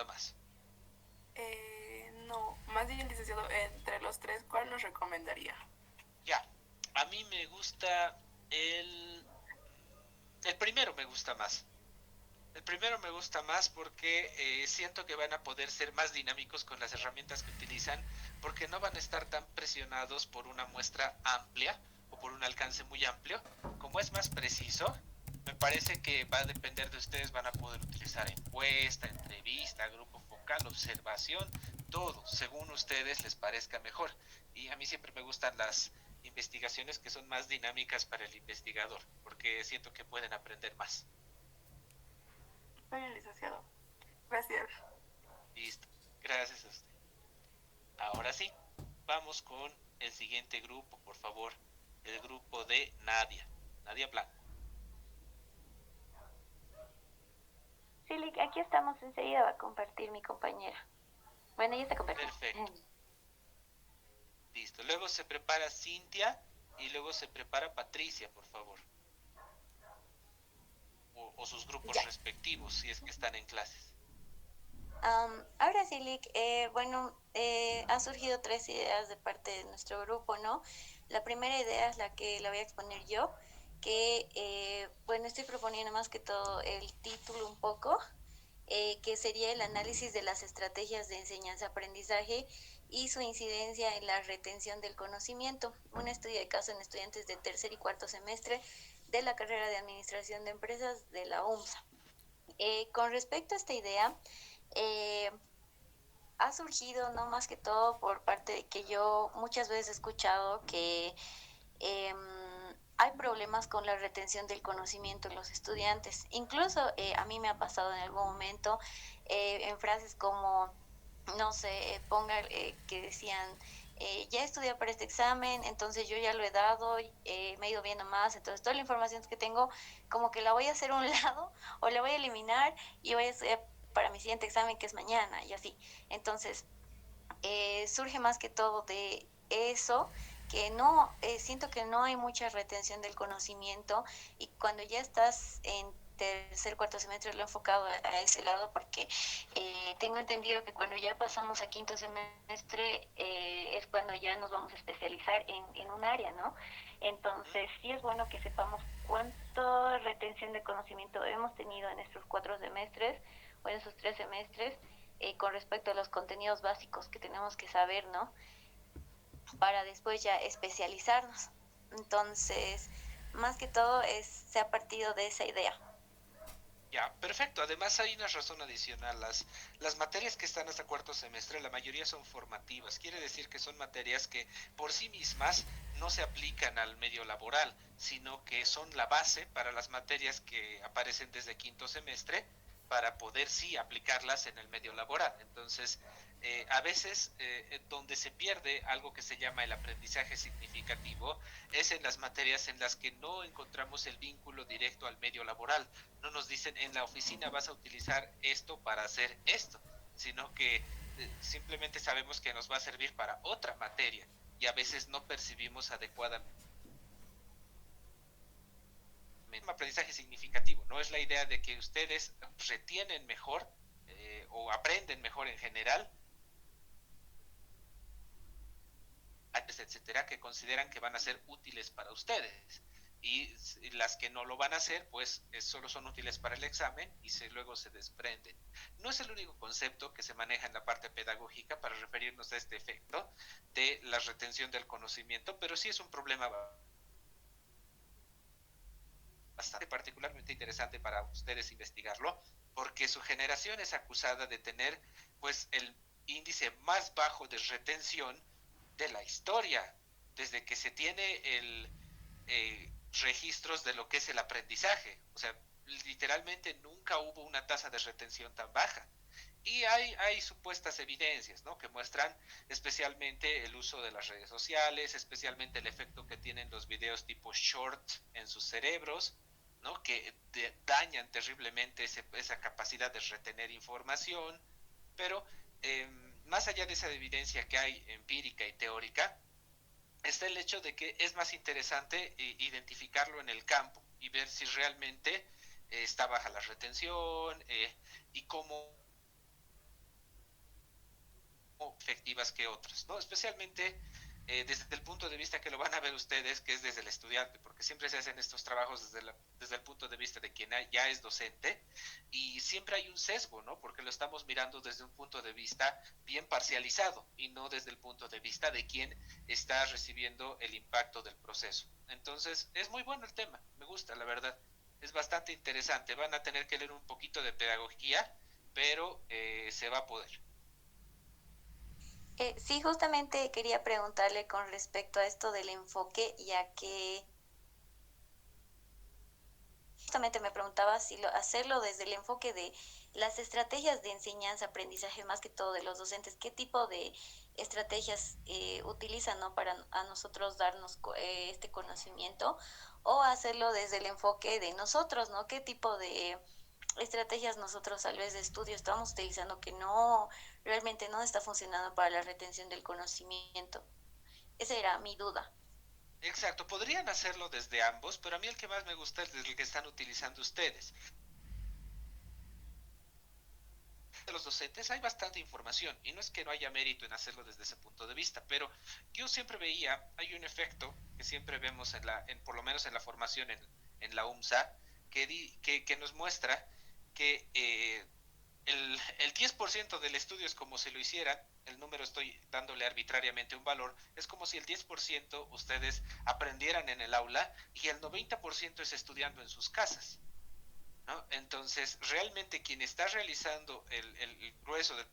ayuda más? No, más bien licenciado, entre los tres, ¿cuál nos recomendaría? Ya, a mí me gusta el primero me gusta más. El primero me gusta más porque siento que van a poder ser más dinámicos con las herramientas que utilizan, porque no van a estar tan presionados por una muestra amplia o por un alcance muy amplio. Como es más preciso, me parece que va a depender de ustedes, van a poder utilizar encuesta, entrevista, grupo focal, observación, todo, según ustedes les parezca mejor. Y a mí siempre me gustan las investigaciones que son más dinámicas para el investigador, porque siento que pueden aprender más. Muy bien, licenciado. Gracias. Listo. Gracias a usted. Ahora sí, vamos con el siguiente grupo, por favor. El grupo de Nadia. Nadia Blanco. Sí, Lick, aquí estamos, enseguida va a compartir mi compañera. Bueno, ya está compartiendo. Perfecto. Listo. Luego se prepara Cintia y luego se prepara Patricia, por favor. O sus grupos Ya. respectivos, si es que están en clases. Ahora sí, Lick, bueno, ha surgido tres ideas de parte de nuestro grupo, ¿no? La primera idea es la que la voy a exponer yo, que, bueno, estoy proponiendo más que todo el título un poco, que sería el análisis de las estrategias de enseñanza-aprendizaje y su incidencia en la retención del conocimiento. Un estudio de caso en estudiantes de tercer y cuarto semestre de la carrera de Administración de Empresas de la UMSA. Con respecto a esta idea, eh, ha surgido no más que todo por parte de que yo muchas veces he escuchado que eh, hay problemas con la retención del conocimiento en los estudiantes. Incluso a mí me ha pasado en algún momento en frases como, no sé, ponga que decían, ya estudié para este examen, entonces yo ya lo he dado, me he ido viendo más, entonces toda la información que tengo como que la voy a hacer a un lado o la voy a eliminar y voy a estudiar para mi siguiente examen que es mañana y así. Entonces, surge más que todo de eso, que no, siento que no hay mucha retención del conocimiento y cuando ya estás en tercer, cuarto semestre lo he enfocado a ese lado porque tengo entendido que cuando ya pasamos a quinto semestre es cuando ya nos vamos a especializar en un área, ¿no? Entonces sí es bueno que sepamos cuánta retención de conocimiento hemos tenido en estos 4 semestres o en esos 3 semestres con respecto a los contenidos básicos que tenemos que saber, ¿no? Para después ya especializarnos. Entonces, más que todo se ha partido de esa idea. Ya, perfecto. Además hay una razón adicional. Las materias que están hasta cuarto semestre, la mayoría son formativas. Quiere decir que son materias que por sí mismas no se aplican al medio laboral, sino que son la base para las materias que aparecen desde quinto semestre para poder sí aplicarlas en el medio laboral. Entonces, a veces donde se pierde algo que se llama el aprendizaje significativo es en las materias en las que no encontramos el vínculo directo al medio laboral. No nos dicen en la oficina vas a utilizar esto para hacer esto, sino que simplemente sabemos que nos va a servir para otra materia y a veces no percibimos adecuadamente un aprendizaje significativo. No es la idea de que ustedes retienen mejor o aprenden mejor en general, etcétera, que consideran que van a ser útiles para ustedes. Y las que no lo van a hacer, pues solo son útiles para el examen y luego se desprenden. No es el único concepto que se maneja en la parte pedagógica para referirnos a este efecto de la retención del conocimiento, pero sí es un problema bastante particularmente interesante para ustedes investigarlo, porque su generación es acusada de tener pues el índice más bajo de retención de la historia, desde que se tiene registros de lo que es el aprendizaje. O sea, literalmente nunca hubo una tasa de retención tan baja. Y hay supuestas evidencias, ¿no?, que muestran especialmente el uso de las redes sociales, especialmente el efecto que tienen los videos tipo short en sus cerebros, ¿no?, que dañan terriblemente esa capacidad de retener información. Pero más allá de esa evidencia que hay empírica y teórica, está el hecho de que es más interesante identificarlo en el campo y ver si realmente está baja la retención y cómo efectivas que otras, ¿no? Especialmente desde el punto de vista que lo van a ver ustedes, que es desde el estudiante, porque siempre se hacen estos trabajos desde el punto de vista de quien ya es docente, y siempre hay un sesgo, ¿no? Porque lo estamos mirando desde un punto de vista bien parcializado y no desde el punto de vista de quien está recibiendo el impacto del proceso. Entonces, es muy bueno el tema, me gusta, la verdad. Es bastante interesante. Van a tener que leer un poquito de pedagogía, pero se va a poder. Sí, justamente quería preguntarle con respecto a esto del enfoque, ya que justamente me preguntaba si hacerlo desde el enfoque de las estrategias de enseñanza, aprendizaje, más que todo de los docentes, qué tipo de estrategias utilizan, ¿no? Para a nosotros darnos este conocimiento, o hacerlo desde el enfoque de nosotros, ¿no? ¿Qué tipo de estrategias nosotros tal vez de estudio estamos utilizando que no realmente no está funcionando para la retención del conocimiento? Esa era mi duda. Exacto, podrían hacerlo desde ambos, pero a mí el que más me gusta es desde el que están utilizando ustedes. De los docentes hay bastante información y no es que no haya mérito en hacerlo desde ese punto de vista, pero yo siempre veía, hay un efecto que siempre vemos por lo menos en la formación en la UMSA, que nos muestra que el 10% del estudio es como si lo hicieran, el número estoy dándole arbitrariamente un valor, es como si el 10% ustedes aprendieran en el aula y el 90% es estudiando en sus casas. ¿No? Entonces, realmente quien está realizando el grueso del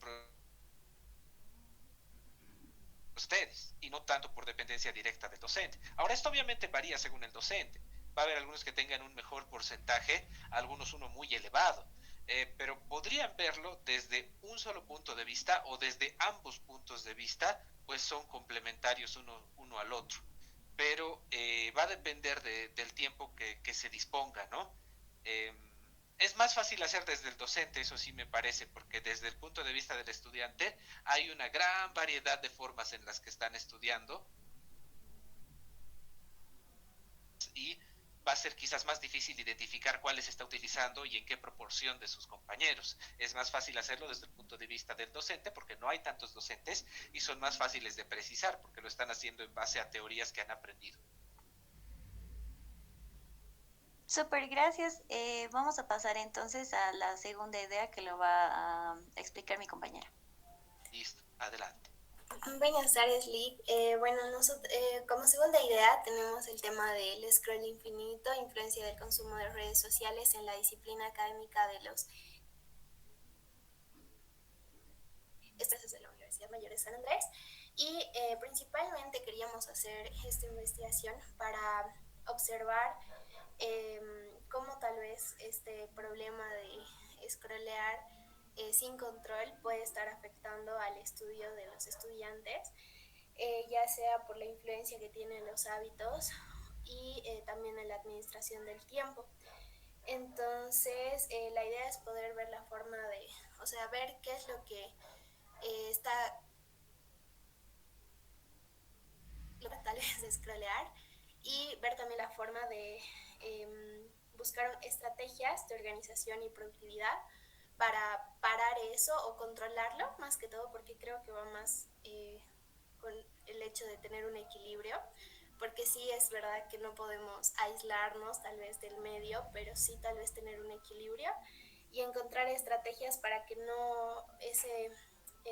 ustedes y no tanto por dependencia directa del docente. Ahora, esto obviamente varía según el docente. Va a haber algunos que tengan un mejor porcentaje, algunos uno muy elevado, pero podrían verlo desde un solo punto de vista o desde ambos puntos de vista, pues son complementarios uno al otro. Pero va a depender del tiempo que se disponga, ¿no? Eh, es más fácil hacer desde el docente, eso sí me parece, porque desde el punto de vista del estudiante hay una gran variedad de formas en las que están estudiando y va a ser quizás más difícil identificar cuáles está utilizando y en qué proporción de sus compañeros. Es más fácil hacerlo desde el punto de vista del docente porque no hay tantos docentes y son más fáciles de precisar porque lo están haciendo en base a teorías que han aprendido. Super, gracias. Vamos a pasar entonces a la segunda idea que lo va a explicar mi compañera. Listo, adelante. Buenas tardes, Lick. Bueno, como segunda idea tenemos el tema del scroll infinito, influencia del consumo de redes sociales en la disciplina académica de los estudiantes de la Universidad Mayor de San Andrés. Y principalmente queríamos hacer esta investigación para observar cómo tal vez este problema de scrollear sin control puede estar afectando al estudio de los estudiantes, ya sea por la influencia que tienen los hábitos y también en la administración del tiempo. Entonces, la idea es poder ver la forma de, o sea, ver qué es lo que está tal vez de scrollear y ver también la forma de buscar estrategias de organización y productividad para parar eso o controlarlo, más que todo porque creo que va más con el hecho de tener un equilibrio, porque sí es verdad que no podemos aislarnos tal vez del medio, pero sí tal vez tener un equilibrio y encontrar estrategias para que no ese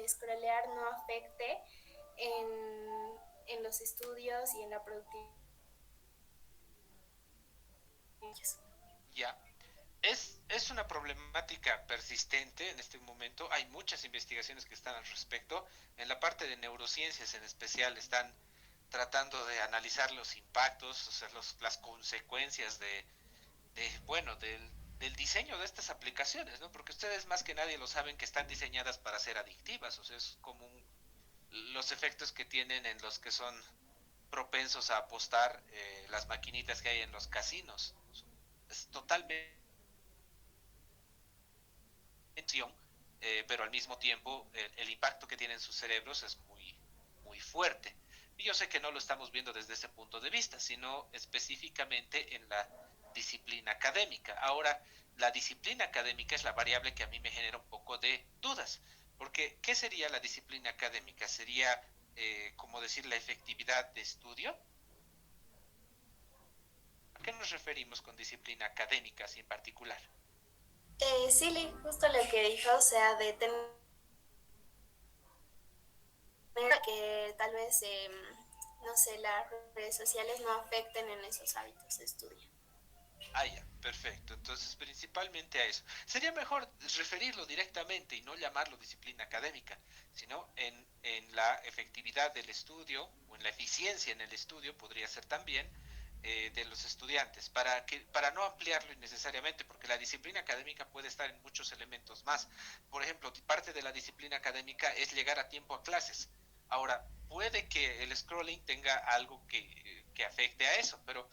scrollear no afecte en los estudios y en la productividad. Ya. Es una problemática persistente en este momento. Hay muchas investigaciones que están al respecto. En la parte de neurociencias en especial están tratando de analizar los impactos, o sea, las consecuencias bueno, del diseño de estas aplicaciones, ¿no? Porque ustedes más que nadie lo saben que están diseñadas para ser adictivas, o sea, es como los efectos que tienen en los que son propensos a apostar las maquinitas que hay en los casinos. Es totalmente pero al mismo tiempo el impacto que tienen sus cerebros es muy fuerte. Y yo sé que no lo estamos viendo desde ese punto de vista, sino específicamente en la disciplina académica. Ahora, la disciplina académica es la variable que a mí me genera un poco de dudas, Porque, ¿qué sería la disciplina académica? ¿Sería, como decir, la efectividad de estudio? ¿A qué nos referimos con disciplina académica así en particular? Sí, justo lo que dijo, o sea, de tener que tal vez, no sé, las redes sociales no afecten en esos hábitos de estudio. Ah, ya, perfecto. Entonces, principalmente a eso. Sería mejor referirlo directamente y no llamarlo disciplina académica, sino en la efectividad del estudio o en la eficiencia en el estudio, podría ser también, de los estudiantes, para no ampliarlo innecesariamente, porque la disciplina académica puede estar en muchos elementos más. Por ejemplo, parte de la disciplina académica es llegar a tiempo a clases. Ahora, puede que el scrolling tenga algo que afecte a eso, pero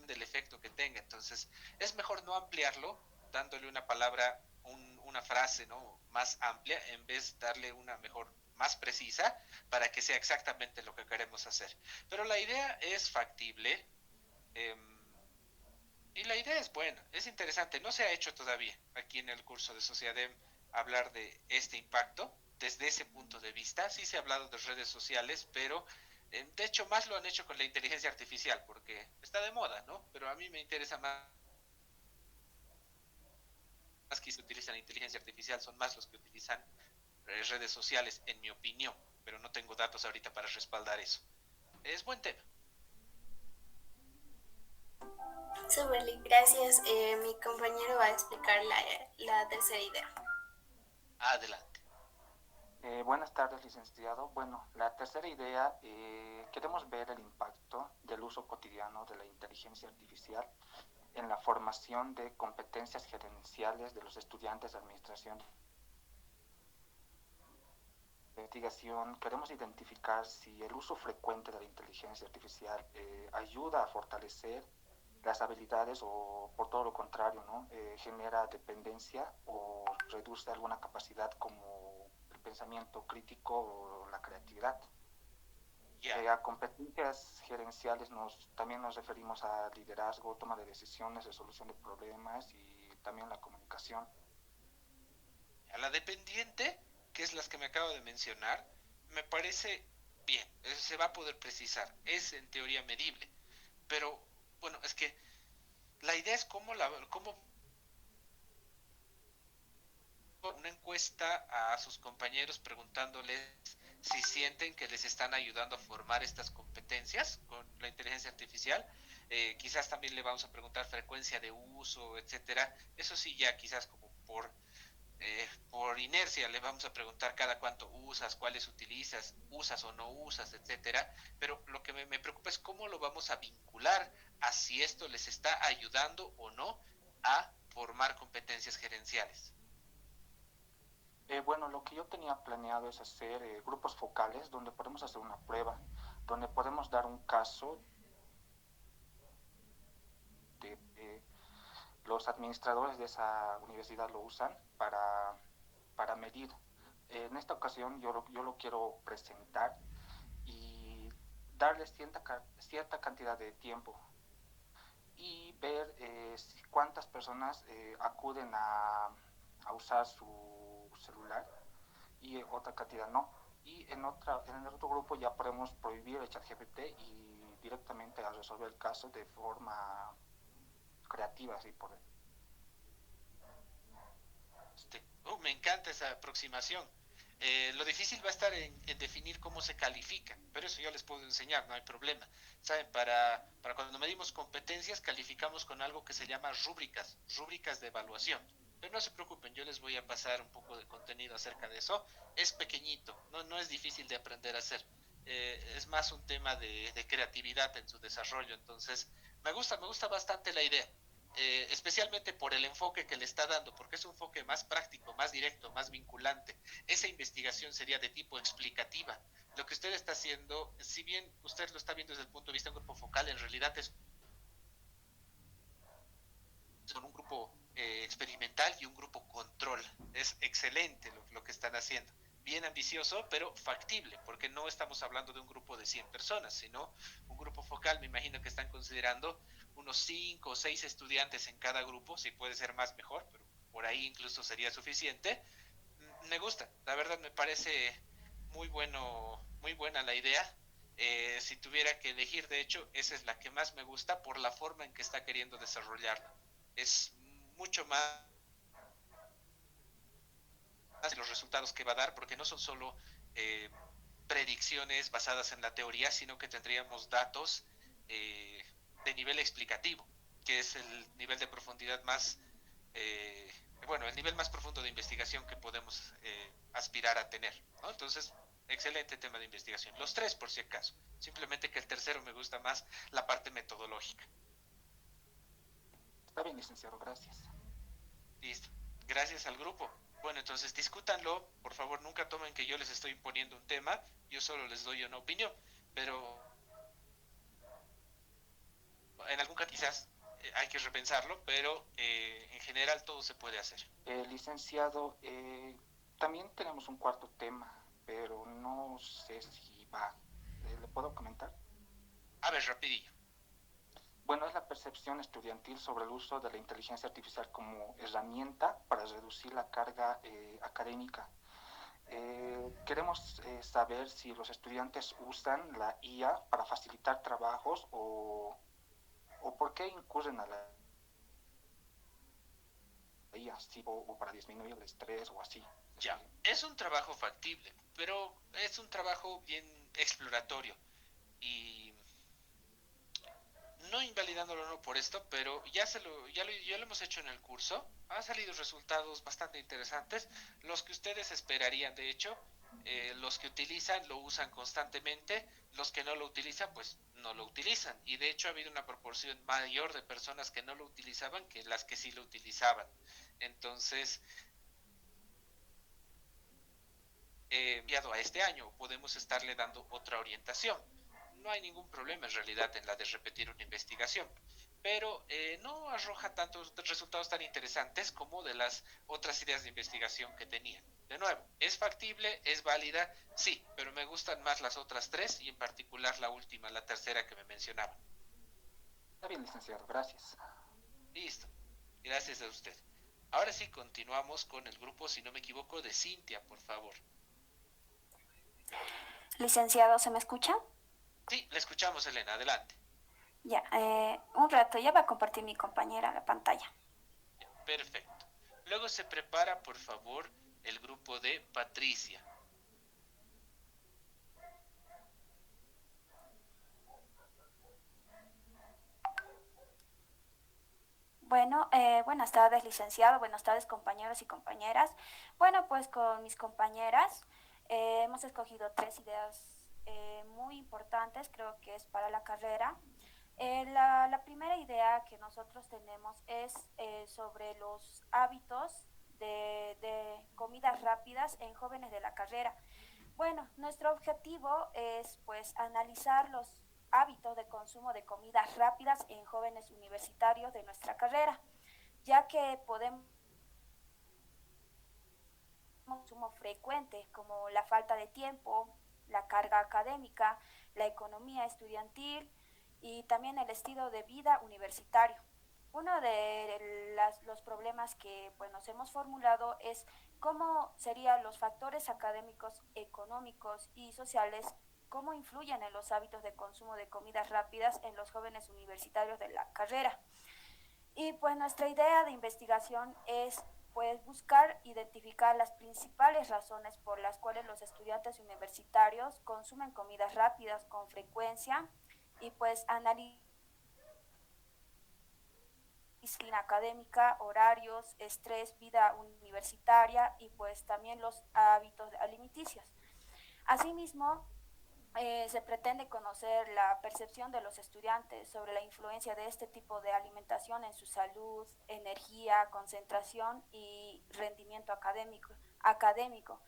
del efecto que tenga. Entonces, es mejor no ampliarlo, dándole una palabra, una frase, ¿no?, más amplia, en vez de darle una mejor, más precisa, para que sea exactamente lo que queremos hacer. Pero la idea es factible, eh, y la idea es buena, es interesante. No se ha hecho todavía aquí en el curso de Sociedem hablar de este impacto desde ese punto de vista. Sí se ha hablado de redes sociales, pero de hecho más lo han hecho con la inteligencia artificial porque está de moda, ¿no? Pero a mí me interesa más que se utilizan inteligencia artificial, son más los que utilizan redes sociales, en mi opinión, pero no tengo datos ahorita para respaldar eso. Es buen tema. Súper, gracias. Mi compañero va a explicar la tercera idea. Adelante. Buenas tardes, licenciado. Bueno, la tercera idea, queremos ver el impacto del uso cotidiano de la inteligencia artificial en la formación de competencias gerenciales de los estudiantes de administración de investigación. Queremos identificar si el uso frecuente de la inteligencia artificial ayuda a fortalecer las habilidades o por todo lo contrario, ¿no? Genera dependencia o reduce alguna capacidad como el pensamiento crítico o la creatividad. Ya. A competencias gerenciales también nos referimos a liderazgo, toma de decisiones, resolución de problemas y también la comunicación. A la dependiente, que es las que me acabo de mencionar, me parece bien, se va a poder precisar, es en teoría medible, pero bueno, es que la idea es cómo una encuesta a sus compañeros preguntándoles si sienten que les están ayudando a formar estas competencias con la inteligencia artificial. Quizás también le vamos a preguntar frecuencia de uso, etcétera. Eso sí, ya quizás como por inercia le vamos a preguntar cada cuánto usas, cuáles utilizas, usas o no usas, etcétera. Pero lo que me preocupa es cómo lo vamos a vincular a si esto les está ayudando o no a formar competencias gerenciales. Bueno, lo que yo tenía planeado es hacer grupos focales donde podemos hacer una prueba, donde podemos dar un caso de los administradores de esa universidad lo usan para medir. En esta ocasión yo lo quiero presentar y darles cierta cantidad de tiempo y ver cuántas personas acuden a usar su celular y otra cantidad no. Y en el otro grupo ya podemos prohibir el ChatGPT y directamente a resolver el caso de forma creativa, así por Me encanta esa aproximación. Lo difícil va a estar en definir cómo se califica, pero eso yo les puedo enseñar, no hay problema. ¿Saben? Para cuando medimos competencias, calificamos con algo que se llama rúbricas de evaluación. Pero no se preocupen, yo les voy a pasar un poco de contenido acerca de eso. Es pequeñito, no es difícil de aprender a hacer. Es más un tema de creatividad en su desarrollo. Entonces, me gusta bastante la idea. Especialmente por el enfoque que le está dando, porque es un enfoque más práctico, más directo, más vinculante. Esa investigación sería de tipo explicativa. Lo que usted está haciendo, si bien usted lo está viendo desde el punto de vista de un grupo focal, en realidad es con un grupo experimental y un grupo control. Es excelente lo que están haciendo. Bien ambicioso, pero factible, porque no estamos hablando de un grupo de 100 personas, sino un grupo focal. Me imagino que están considerando unos 5 o 6 estudiantes en cada grupo, si puede ser más mejor, pero por ahí incluso sería suficiente. Me gusta, la verdad me parece muy buena la idea. Si tuviera que elegir, de hecho, esa es la que más me gusta por la forma en que está queriendo desarrollarla. Es mucho más los resultados que va a dar, porque no son solo eh, predicciones basadas en la teoría, sino que tendríamos datos eh, de nivel explicativo, que es el nivel de profundidad más, eh, bueno, el nivel más profundo de investigación que podemos aspirar a tener, ¿no? Entonces, excelente tema de investigación. Los tres, por si acaso. Simplemente que el tercero me gusta más la parte metodológica. Está bien, licenciado, gracias. Listo. Gracias al grupo. Bueno, entonces discútanlo. Por favor, nunca tomen que yo les estoy imponiendo un tema. Yo solo les doy una opinión. Pero en algún caso quizás hay que repensarlo, pero en general todo se puede hacer. Licenciado, también tenemos un cuarto tema, pero no sé si va. ¿Le puedo comentar? A ver, rapidillo. Bueno, es la percepción estudiantil sobre el uso de la inteligencia artificial como herramienta para reducir la carga académica. Queremos saber si los estudiantes usan la IA para facilitar trabajos o por qué incurren a la IA, ¿sí? O para disminuir el estrés o así. Ya, es un trabajo factible, pero es un trabajo bien exploratorio y no invalidándolo no por esto, pero ya lo hemos hecho en el curso. Han salido resultados bastante interesantes, los que ustedes esperarían, de hecho. Los que utilizan lo usan constantemente, los que no lo utilizan pues no lo utilizan, y de hecho ha habido una proporción mayor de personas que no lo utilizaban que las que sí lo utilizaban. Entonces, enviado a este año podemos estarle dando otra orientación. No hay ningún problema en realidad en la de repetir una investigación, pero no arroja tantos resultados tan interesantes como de las otras ideas de investigación que tenían. De nuevo, ¿es factible? ¿Es válida? Sí, pero me gustan más las otras tres y en particular la última, la tercera que me mencionaban. Está bien, licenciado, gracias. Listo, gracias a usted. Ahora sí continuamos con el grupo, si no me equivoco, de Cintia, por favor. Licenciado, ¿se me escucha? Sí, le escuchamos, Elena, adelante. Ya, un rato, ya va a compartir mi compañera la pantalla. Ya, perfecto. Luego se prepara, por favor, el grupo de Patricia. Bueno, buenas tardes, licenciado, buenas tardes, compañeros y compañeras. Bueno, pues con mis compañeras hemos escogido tres ideas muy importantes, creo que es para la carrera. La primera idea que nosotros tenemos es sobre los hábitos de comidas rápidas en jóvenes de la carrera. Bueno, nuestro objetivo es pues analizar los hábitos de consumo de comidas rápidas en jóvenes universitarios de nuestra carrera, ya que podemos consumo frecuente como la falta de tiempo, la carga académica, la economía estudiantil y también el estilo de vida universitario. Uno de los problemas que pues, nos hemos formulado es cómo serían los factores académicos, económicos y sociales, cómo influyen en los hábitos de consumo de comidas rápidas en los jóvenes universitarios de la carrera. Y pues nuestra idea de investigación es pues buscar identificar las principales razones por las cuales los estudiantes universitarios consumen comidas rápidas con frecuencia y pues analizar disciplina académica, horarios, estrés, vida universitaria y pues también los hábitos alimenticios. Asimismo, se pretende conocer la percepción de los estudiantes sobre la influencia de este tipo de alimentación en su salud, energía, concentración y rendimiento académico,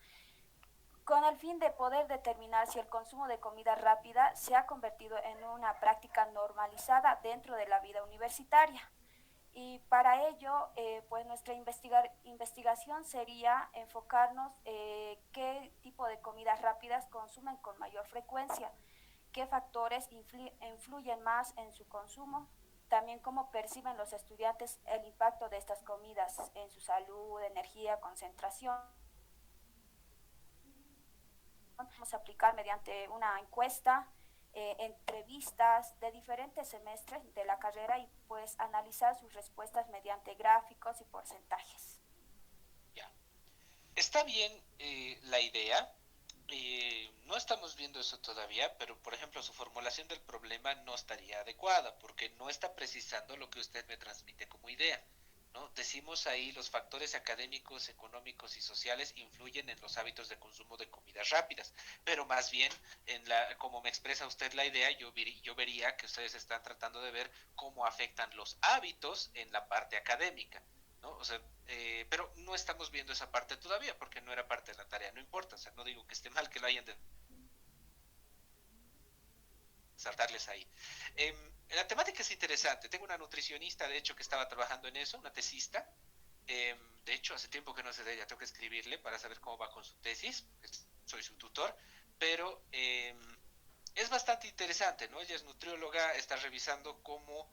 con el fin de poder determinar si el consumo de comida rápida se ha convertido en una práctica normalizada dentro de la vida universitaria. Y para ello, pues nuestra investigación sería enfocarnos qué tipo de comidas rápidas consumen con mayor frecuencia, qué factores influyen más en su consumo, también cómo perciben los estudiantes el impacto de estas comidas en su salud, energía, concentración. Vamos a aplicar mediante una encuesta, entrevistas de diferentes semestres de la carrera y pues analizar sus respuestas mediante gráficos y porcentajes. Ya. Está bien la idea. No estamos viendo eso todavía, pero por ejemplo su formulación del problema no estaría adecuada porque no está precisando lo que usted me transmite como idea. ¿No? Decimos ahí los factores académicos, económicos y sociales influyen en los hábitos de consumo de comidas rápidas, pero más bien, como me expresa usted la idea, yo vería que ustedes están tratando de ver cómo afectan los hábitos en la parte académica. ¿No? O sea, pero no estamos viendo esa parte todavía porque no era parte de la tarea, no importa, o sea, no digo que esté mal que lo hayan de saltarles ahí. La temática es interesante, tengo una nutricionista de hecho que estaba trabajando en eso, una tesista, de hecho hace tiempo que no sé de ella, tengo que escribirle para saber cómo va con su tesis, soy su tutor, pero es bastante interesante, ¿no? Ella es nutrióloga, está revisando cómo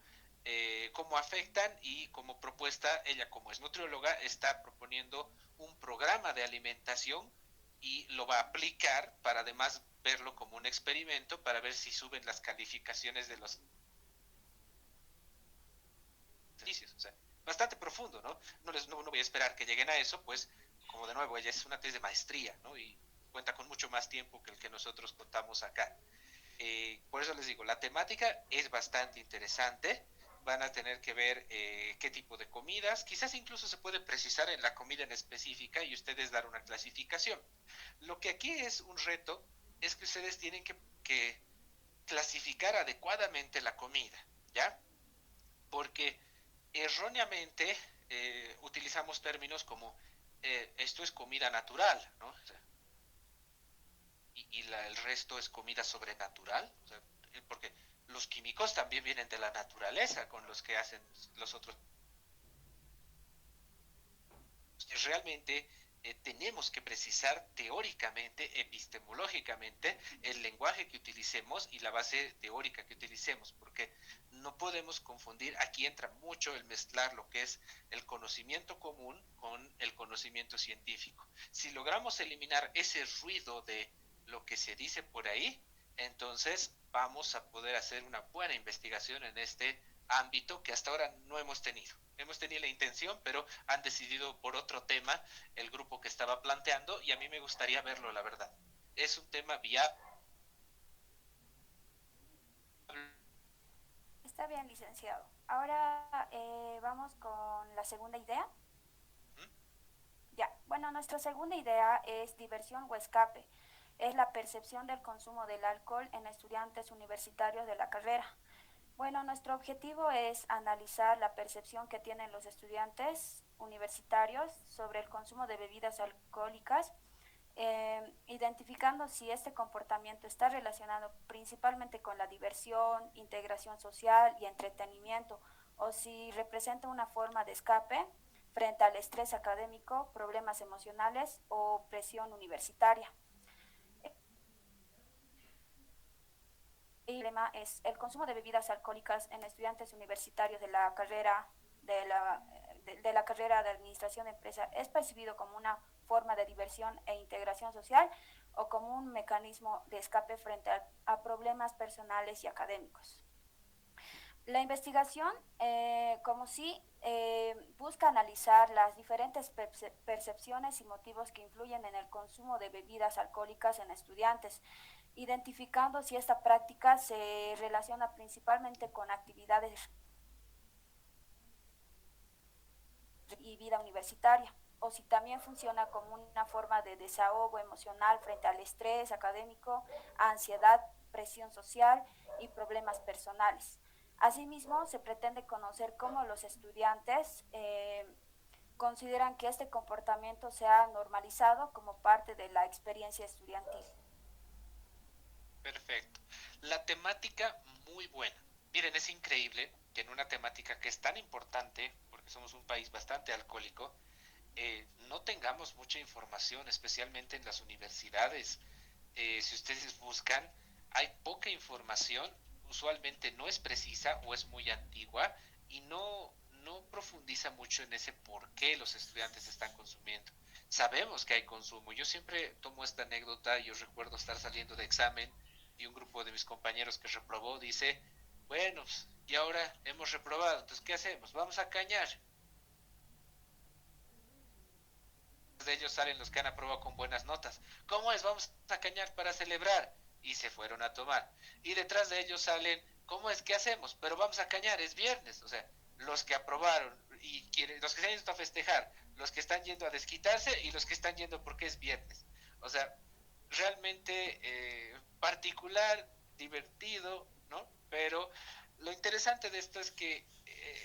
afectan y como propuesta, ella como es nutrióloga, está proponiendo un programa de alimentación y lo va a aplicar para además verlo como un experimento para ver si suben las calificaciones de los ejercicios. O sea, bastante profundo, ¿no? No voy a esperar que lleguen a eso, pues como de nuevo, ella es una tesis de maestría, ¿no? Y cuenta con mucho más tiempo que el que nosotros contamos acá. Por eso les digo, la temática es bastante interesante. Van a tener que ver qué tipo de comidas, quizás incluso se puede precisar en la comida en específica y ustedes dar una clasificación. Lo que aquí es un reto es que ustedes tienen que clasificar adecuadamente la comida, ¿ya? Porque erróneamente utilizamos términos como esto es comida natural, ¿no? O sea, el resto es comida sobrenatural, o sea, porque los químicos también vienen de la naturaleza con los que hacen los otros. Realmente tenemos que precisar teóricamente, epistemológicamente, el lenguaje que utilicemos y la base teórica que utilicemos, porque no podemos confundir, aquí entra mucho el mezclar lo que es el conocimiento común con el conocimiento científico. Si logramos eliminar ese ruido de lo que se dice por ahí, entonces vamos a poder hacer una buena investigación en este ámbito que hasta ahora no hemos tenido. Hemos tenido la intención, pero han decidido por otro tema el grupo que estaba planteando y a mí me gustaría verlo, la verdad. Es un tema viable. Está bien, licenciado. Ahora vamos con la segunda idea. Ya, bueno, nuestra segunda idea es diversión o escape. Es la percepción del consumo del alcohol en estudiantes universitarios de la carrera. Bueno, nuestro objetivo es analizar la percepción que tienen los estudiantes universitarios sobre el consumo de bebidas alcohólicas, identificando si este comportamiento está relacionado principalmente con la diversión, integración social y entretenimiento, o si representa una forma de escape frente al estrés académico, problemas emocionales o presión universitaria. El problema es el consumo de bebidas alcohólicas en estudiantes universitarios de la carrera de la carrera de administración de empresa es percibido como una forma de diversión e integración social o como un mecanismo de escape frente a problemas personales y académicos. La investigación, como sí, busca analizar las diferentes percepciones y motivos que influyen en el consumo de bebidas alcohólicas en estudiantes, identificando si esta práctica se relaciona principalmente con actividades y vida universitaria, o si también funciona como una forma de desahogo emocional frente al estrés académico, ansiedad, presión social y problemas personales. Asimismo, se pretende conocer cómo los estudiantes consideran que este comportamiento se ha normalizado como parte de la experiencia estudiantil. Perfecto. La temática muy buena. Miren, es increíble que en una temática que es tan importante, porque somos un país bastante alcohólico, no tengamos mucha información, especialmente en las universidades. Si ustedes buscan, hay poca información. usualmente no es precisa o es muy antigua y no profundiza mucho en ese por qué los estudiantes están consumiendo. Sabemos que hay consumo. Yo siempre tomo esta anécdota. Yo recuerdo estar saliendo de examen y un grupo de mis compañeros que reprobó dice, bueno, pues, y ahora hemos reprobado, entonces ¿qué hacemos? Vamos a cañar. De ellos salen los que han aprobado con buenas notas. ¿Cómo es? Vamos a cañar para celebrar. Y se fueron a tomar. Y detrás de ellos salen, ¿cómo es? ¿Qué hacemos? Pero vamos a cañar, es viernes. O sea, los que aprobaron y quieren, los que están yendo a festejar, los que están yendo a desquitarse y los que están yendo porque es viernes. O sea, realmente particular, divertido, ¿no? Pero lo interesante de esto es que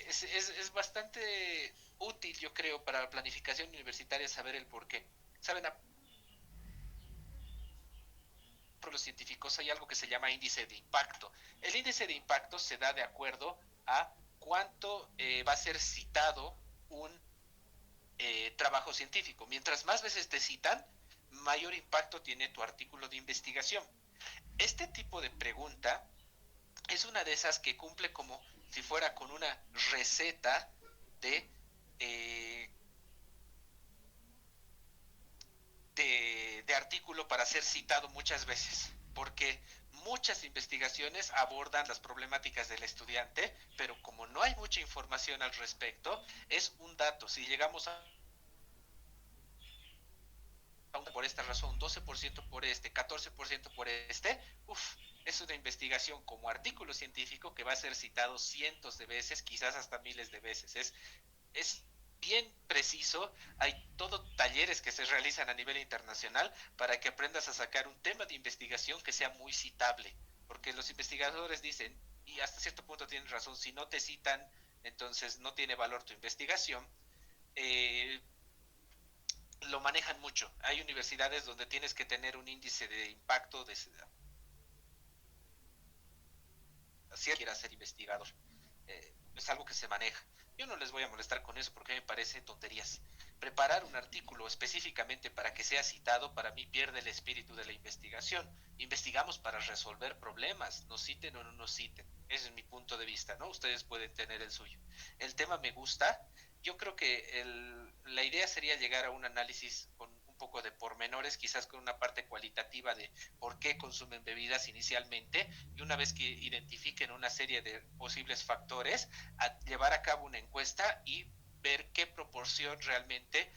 es bastante útil, yo creo, para la planificación universitaria saber el por qué. Saben, por los científicos hay algo que se llama índice de impacto. El índice de impacto se da de acuerdo a cuánto va a ser citado un trabajo científico. Mientras más veces te citan, mayor impacto tiene tu artículo de investigación. Este tipo de pregunta es una de esas que cumple como si fuera con una receta de, eh, de artículo para ser citado muchas veces, porque muchas investigaciones abordan las problemáticas del estudiante, pero como no hay mucha información al respecto, es un dato. Si llegamos a por esta razón, 12% por este, 14% por este, es una investigación como artículo científico que va a ser citado cientos de veces, quizás hasta miles de veces. Es bien preciso, hay todo talleres que se realizan a nivel internacional para que aprendas a sacar un tema de investigación que sea muy citable, porque los investigadores dicen, y hasta cierto punto tienen razón, si no te citan, entonces no tiene valor tu investigación. eh, lo manejan mucho. Hay universidades donde tienes que tener un índice de impacto de si quieras ser investigador. Es algo que se maneja. Yo no les voy a molestar con eso porque me parece tonterías. Preparar un artículo específicamente para que sea citado para mí pierde el espíritu de la investigación. Investigamos para resolver problemas, nos citen o no nos citen. Ese es mi punto de vista, ¿no? Ustedes pueden tener el suyo. El tema me gusta. Yo creo que la idea sería llegar a un análisis con un poco de pormenores, quizás con una parte cualitativa de por qué consumen bebidas inicialmente, y una vez que identifiquen una serie de posibles factores, a llevar a cabo una encuesta y ver qué proporción realmente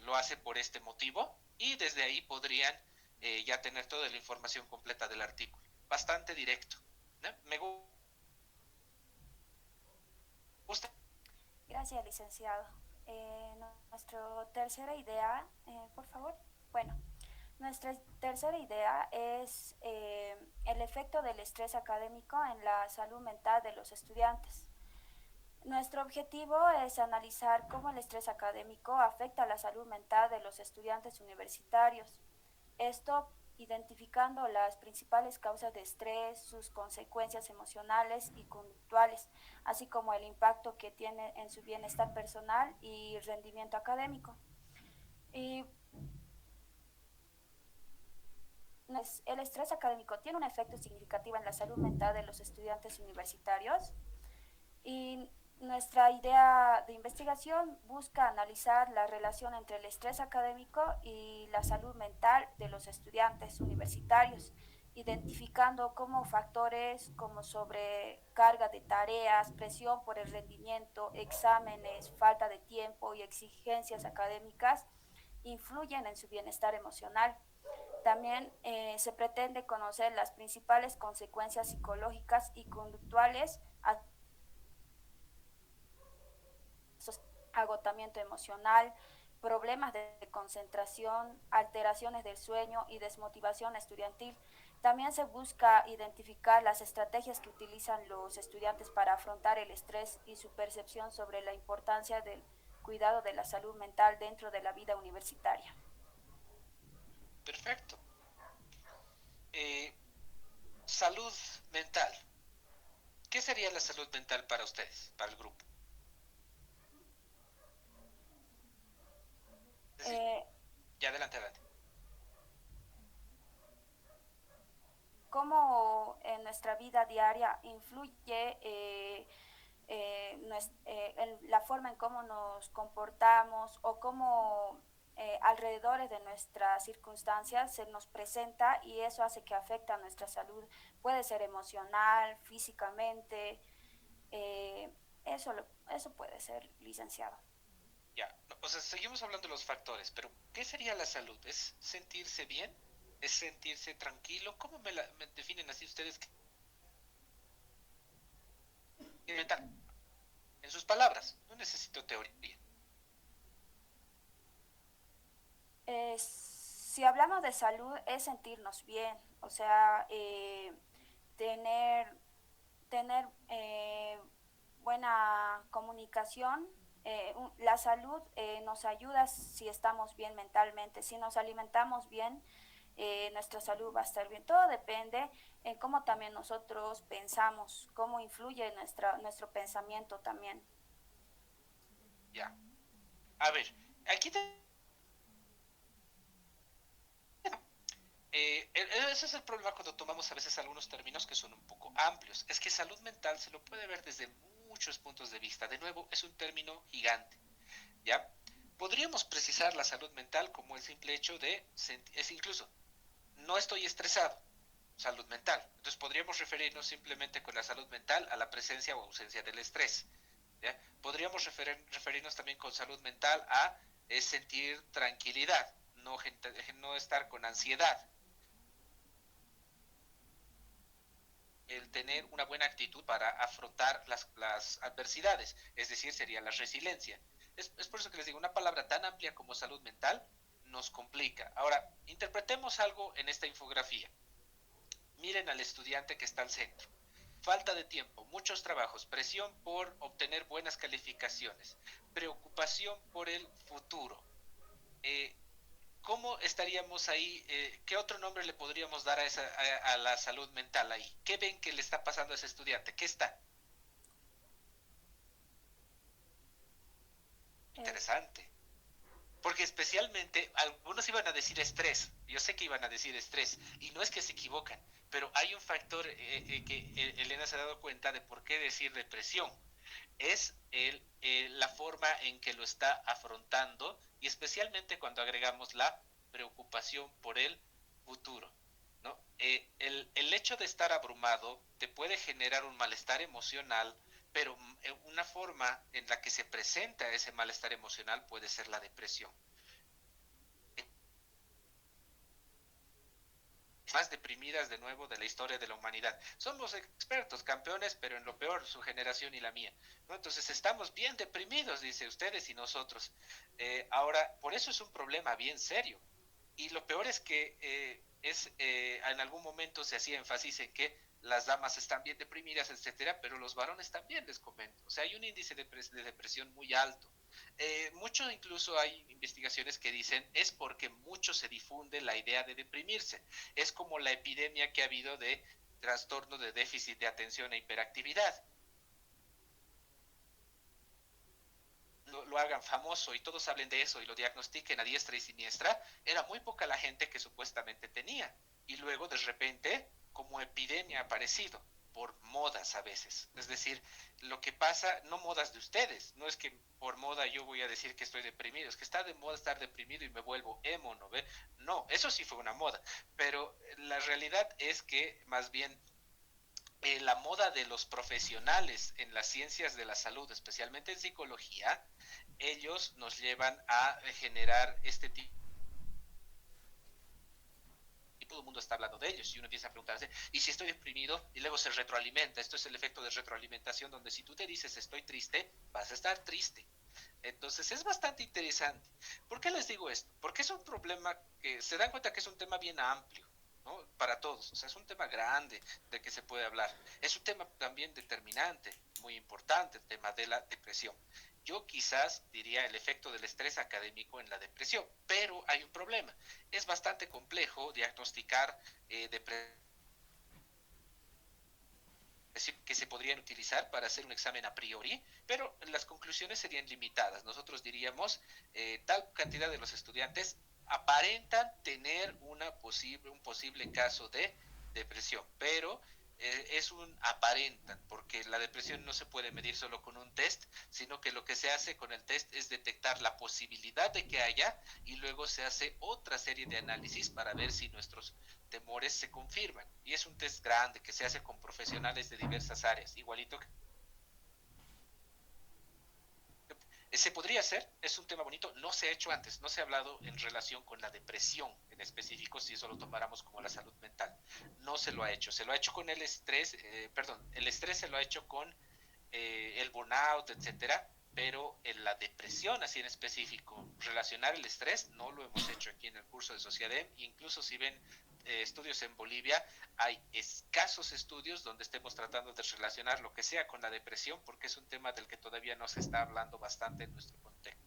lo hace por este motivo, y desde ahí podrían ya tener toda la información completa del artículo. Bastante directo, ¿no? Me gusta. Gracias, licenciado. Nuestra tercera idea, por favor. Bueno, nuestra tercera idea es el efecto del estrés académico en la salud mental de los estudiantes. Nuestro objetivo es analizar cómo el estrés académico afecta a la salud mental de los estudiantes universitarios. Esto identificando las principales causas de estrés, sus consecuencias emocionales y conductuales, así como el impacto que tiene en su bienestar personal y rendimiento académico. Y el estrés académico tiene un efecto significativo en la salud mental de los estudiantes universitarios y nuestra idea de investigación busca analizar la relación entre el estrés académico y la salud mental de los estudiantes universitarios, identificando como factores como sobrecarga de tareas, presión por el rendimiento, exámenes, falta de tiempo y exigencias académicas influyen en su bienestar emocional. También se pretende conocer las principales consecuencias psicológicas y conductuales, agotamiento emocional, problemas de concentración, alteraciones del sueño y desmotivación estudiantil. También se busca identificar las estrategias que utilizan los estudiantes para afrontar el estrés y su percepción sobre la importancia del cuidado de la salud mental dentro de la vida universitaria. Perfecto. Salud mental. ¿Qué sería la salud mental para ustedes, para el grupo? Ya, adelante, adelante. Cómo en nuestra vida vida diaria influye en la forma en cómo nos comportamos o cómo alrededores de nuestras circunstancias se nos presenta y eso hace que afecte a nuestra salud. Puede ser emocional, físicamente, eh, eso, eso puede ser, licenciado. Ya, no, o sea, seguimos hablando de los factores, pero ¿qué sería la salud? ¿Es sentirse bien? ¿Es sentirse tranquilo? ¿Cómo me definen así ustedes? Mental. En sus palabras, no necesito teoría. Si hablamos de salud es sentirnos bien, o sea, tener, tener buena comunicación. La salud nos ayuda si estamos bien mentalmente, si nos alimentamos bien, nuestra salud va a estar bien. Todo depende en cómo también nosotros pensamos, cómo influye nuestro pensamiento también. Ya. A ver, aquí ese es el problema cuando tomamos a veces algunos términos que son un poco amplios. Es que salud mental se lo puede ver desde muchos puntos de vista. De nuevo, es un término gigante. ¿Ya? Podríamos precisar la salud mental como el simple hecho de, es incluso, no estoy estresado, salud mental. Entonces podríamos referirnos simplemente con la salud mental a la presencia o ausencia del estrés. ¿Ya? Podríamos referirnos también con salud mental a sentir tranquilidad, no estar con ansiedad, el tener una buena actitud para afrontar las adversidades, es decir, sería la resiliencia. Es por eso que les digo, una palabra tan amplia como salud mental nos complica. Ahora, interpretemos algo en esta infografía. Miren al estudiante que está al centro. Falta de tiempo, muchos trabajos, presión por obtener buenas calificaciones, preocupación por el futuro. Eh, ¿Cómo estaríamos ahí? ¿Qué otro nombre le podríamos dar a la salud mental ahí? ¿Qué ven que le está pasando a ese estudiante? ¿Qué está? Eh, Interesante. Porque especialmente algunos iban a decir estrés. Yo sé que iban a decir estrés. Y no es que se equivocan. Pero hay un factor que Elena se ha dado cuenta de por qué decir depresión. Es la forma en que lo está afrontando y especialmente cuando agregamos la preocupación por el futuro. ¿No? El hecho de estar abrumado te puede generar un malestar emocional, pero una forma en la que se presenta ese malestar emocional puede ser la depresión. Más deprimidas de nuevo de la historia de la humanidad. Somos expertos, campeones, pero en lo peor, su generación y la mía. ¿No? Entonces estamos bien deprimidos, dice ustedes y nosotros. Ahora, por eso es un problema bien serio. Y lo peor es que en algún momento se hacía énfasis en que las damas están bien deprimidas, etcétera, pero los varones también, les comento. O sea, hay un índice de depresión muy alto. Mucho incluso hay investigaciones que dicen es porque mucho se difunde la idea de deprimirse. Es como la epidemia que ha habido de trastorno de déficit de atención e hiperactividad. Lo hagan famoso y todos hablen de eso y lo diagnostiquen a diestra y siniestra, era muy poca la gente que supuestamente tenía. Y luego de repente, como epidemia ha aparecido, por modas a veces. Es decir, lo que pasa, no modas de ustedes, no es que por moda yo voy a decir que estoy deprimido, es que está de moda estar deprimido y me vuelvo emo, ¿no ve? No, eso sí fue una moda, pero la realidad es que más bien la moda de los profesionales en las ciencias de la salud, especialmente en psicología, ellos nos llevan a generar este tipo. Y todo el mundo está hablando de ellos y uno empieza a preguntarse, ¿y si estoy deprimido? Y luego se retroalimenta. Esto es el efecto de retroalimentación, donde si tú te dices estoy triste, vas a estar triste. Entonces es bastante interesante. ¿Por qué les digo esto? Porque es un problema que se dan cuenta que es un tema bien amplio, ¿no? Para todos. O sea, es un tema grande del que se puede hablar. Es un tema también determinante, muy importante, el tema de la depresión. Yo quizás diría el efecto del estrés académico en la depresión, pero hay un problema. Es bastante complejo diagnosticar depresión que se podrían utilizar para hacer un examen a priori, pero las conclusiones serían limitadas. Nosotros diríamos, tal cantidad de los estudiantes aparentan tener un posible caso de depresión, pero es un aparentan, porque la depresión no se puede medir solo con un test, sino que lo que se hace con el test es detectar la posibilidad de que haya y luego se hace otra serie de análisis para ver si nuestros temores se confirman. Y es un test grande que se hace con profesionales de diversas áreas, igualito que se podría hacer, es un tema bonito, no se ha hecho antes, no se ha hablado en relación con la depresión en específico, si eso lo tomáramos como la salud mental. No se lo ha hecho, se lo ha hecho con el estrés, el estrés se lo ha hecho con el burnout, etcétera, pero en la depresión así en específico, relacionar el estrés, no lo hemos hecho aquí en el curso de Sociedad. Incluso si ven estudios en Bolivia, hay escasos estudios donde estemos tratando de relacionar lo que sea con la depresión, porque es un tema del que todavía no se está hablando bastante en nuestro contexto.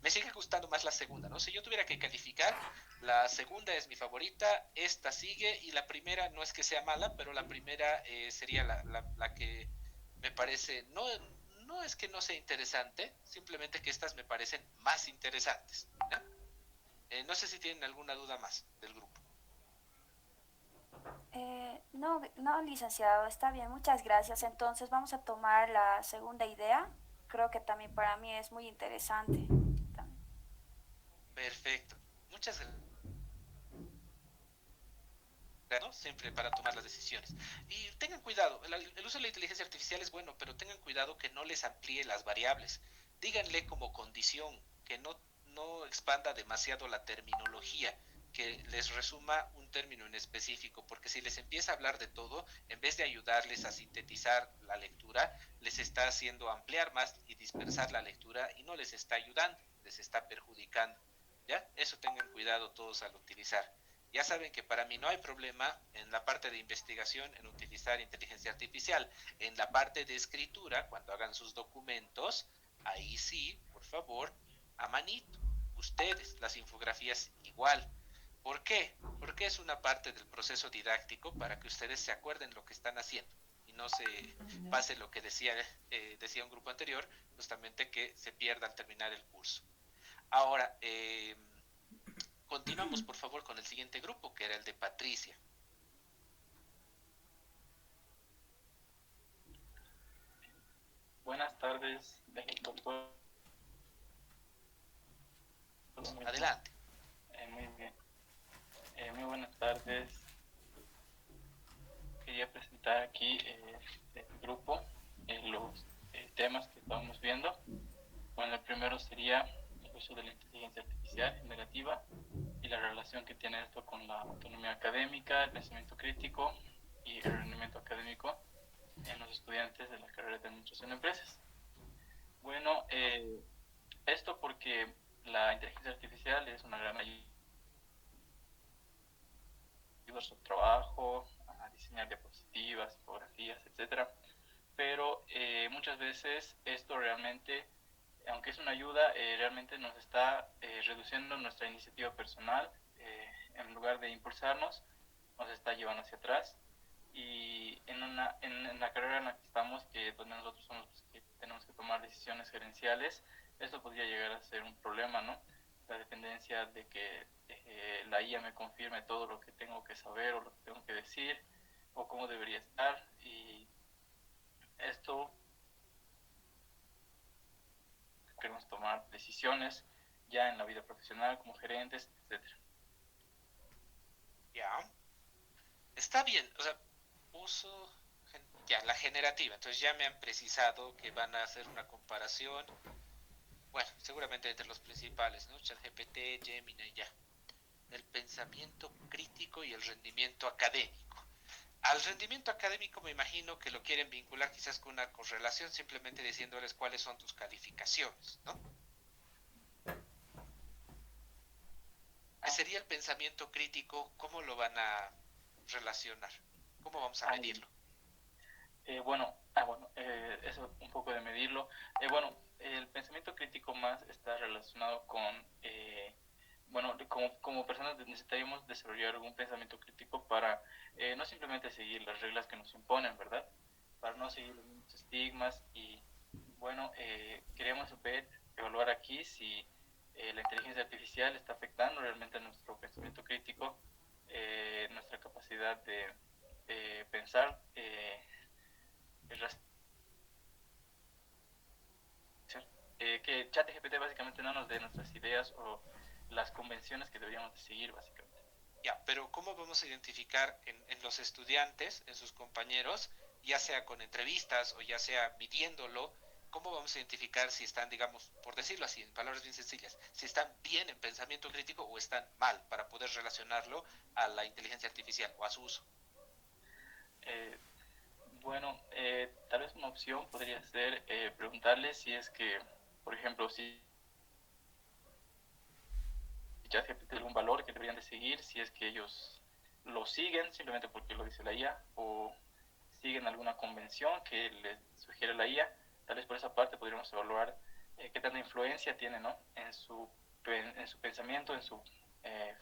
Me sigue gustando más la segunda, ¿no? Si yo tuviera que calificar, la segunda es mi favorita, esta sigue y la primera no es que sea mala, pero la primera sería la que me parece, no es que no sea interesante, simplemente que estas me parecen más interesantes. ¿Ya? No sé si tienen alguna duda más del grupo. No, no, licenciado, está bien, muchas gracias. Entonces vamos a tomar la segunda idea. Creo que también para mí es muy interesante. Perfecto. Muchas gracias. ¿No? Siempre para tomar las decisiones. Y tengan cuidado, el uso de la inteligencia artificial es bueno, pero tengan cuidado que no les amplíe las variables. Díganle como condición que no expanda demasiado la terminología, que les resuma un término en específico, porque si les empieza a hablar de todo, en vez de ayudarles a sintetizar la lectura, les está haciendo ampliar más y dispersar la lectura y no les está ayudando, les está perjudicando. ¿Ya? Eso tengan cuidado todos al utilizar. Ya saben que para mí no hay problema en la parte de investigación en utilizar inteligencia artificial. En la parte de escritura, cuando hagan sus documentos, ahí sí, por favor, a manito. Ustedes, las infografías igual. ¿Por qué? Porque es una parte del proceso didáctico para que ustedes se acuerden lo que están haciendo y no se pase lo que decía un grupo anterior, justamente que se pierda al terminar el curso. Ahora, continuamos por favor con el siguiente grupo, que era el de Patricia. Buenas tardes, doctor. Adelante. Muy bien. Muy buenas tardes. Quería presentar aquí el grupo, los temas que estamos viendo. Bueno, el primero sería el uso de la inteligencia artificial negativa y la relación que tiene esto con la autonomía académica, el pensamiento crítico y el rendimiento académico en los estudiantes de la carrera de Administración de Empresas. Bueno, esto porque la inteligencia artificial es una gran ayuda a su trabajo, a diseñar diapositivas, infografías, etcétera. Pero muchas veces esto realmente, aunque es una ayuda, realmente nos está reduciendo nuestra iniciativa personal. En lugar de impulsarnos, nos está llevando hacia atrás. Y en la carrera en la que estamos, donde nosotros somos los que tenemos que tomar decisiones gerenciales, esto podría llegar a ser un problema, ¿no? La dependencia de que la IA me confirme todo lo que tengo que saber o lo que tengo que decir o cómo debería estar, y esto queremos tomar decisiones ya en la vida profesional como gerentes, etcétera. Ya. Está bien, o sea, uso ya la generativa, entonces ya me han precisado que van a hacer una comparación, bueno, seguramente entre los principales, ¿no? ChatGPT, Gemini, ya. El pensamiento crítico y el rendimiento académico. Al rendimiento académico me imagino que lo quieren vincular quizás con una correlación, simplemente diciéndoles cuáles son tus calificaciones, ¿no? ¿Qué sería el pensamiento crítico? ¿Cómo lo van a relacionar? ¿Cómo vamos a medirlo? Bueno, eso un poco de medirlo. Bueno, el pensamiento crítico más está relacionado con, como personas necesitaríamos desarrollar algún pensamiento crítico para no simplemente seguir las reglas que nos imponen, ¿verdad? Para no seguir los estigmas y, bueno, queremos evaluar aquí si la inteligencia artificial está afectando realmente a nuestro pensamiento crítico nuestra capacidad de pensar, que ChatGPT básicamente no nos dé nuestras ideas o las convenciones que deberíamos de seguir básicamente. Ya, pero ¿cómo vamos a identificar en los estudiantes, en sus compañeros, ya sea con entrevistas o ya sea midiéndolo, cómo vamos a identificar si están, digamos, por decirlo así, en palabras bien sencillas, si están bien en pensamiento crítico o están mal para poder relacionarlo a la inteligencia artificial o a su uso? Eh, bueno, tal vez una opción podría ser preguntarles si es que, por ejemplo, si ChatGPT algún valor que deberían de seguir, si es que ellos lo siguen simplemente porque lo dice la IA o siguen alguna convención que les sugiere la IA. Tal vez por esa parte podríamos evaluar qué tanta influencia tiene, ¿no?, en su pensamiento, en su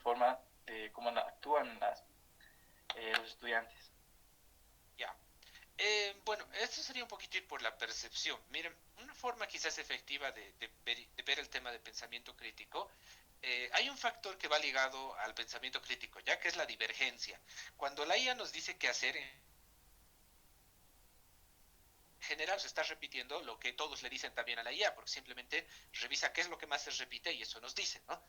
forma de cómo actúan los estudiantes. Ya. Bueno, esto sería un poquito ir por la percepción. Miren, una forma quizás efectiva de ver el tema de pensamiento crítico, hay un factor que va ligado al pensamiento crítico, ya que es la divergencia. Cuando la IA nos dice qué hacer, en general se está repitiendo lo que todos le dicen también a la IA, porque simplemente revisa qué es lo que más se repite y eso nos dice, ¿no?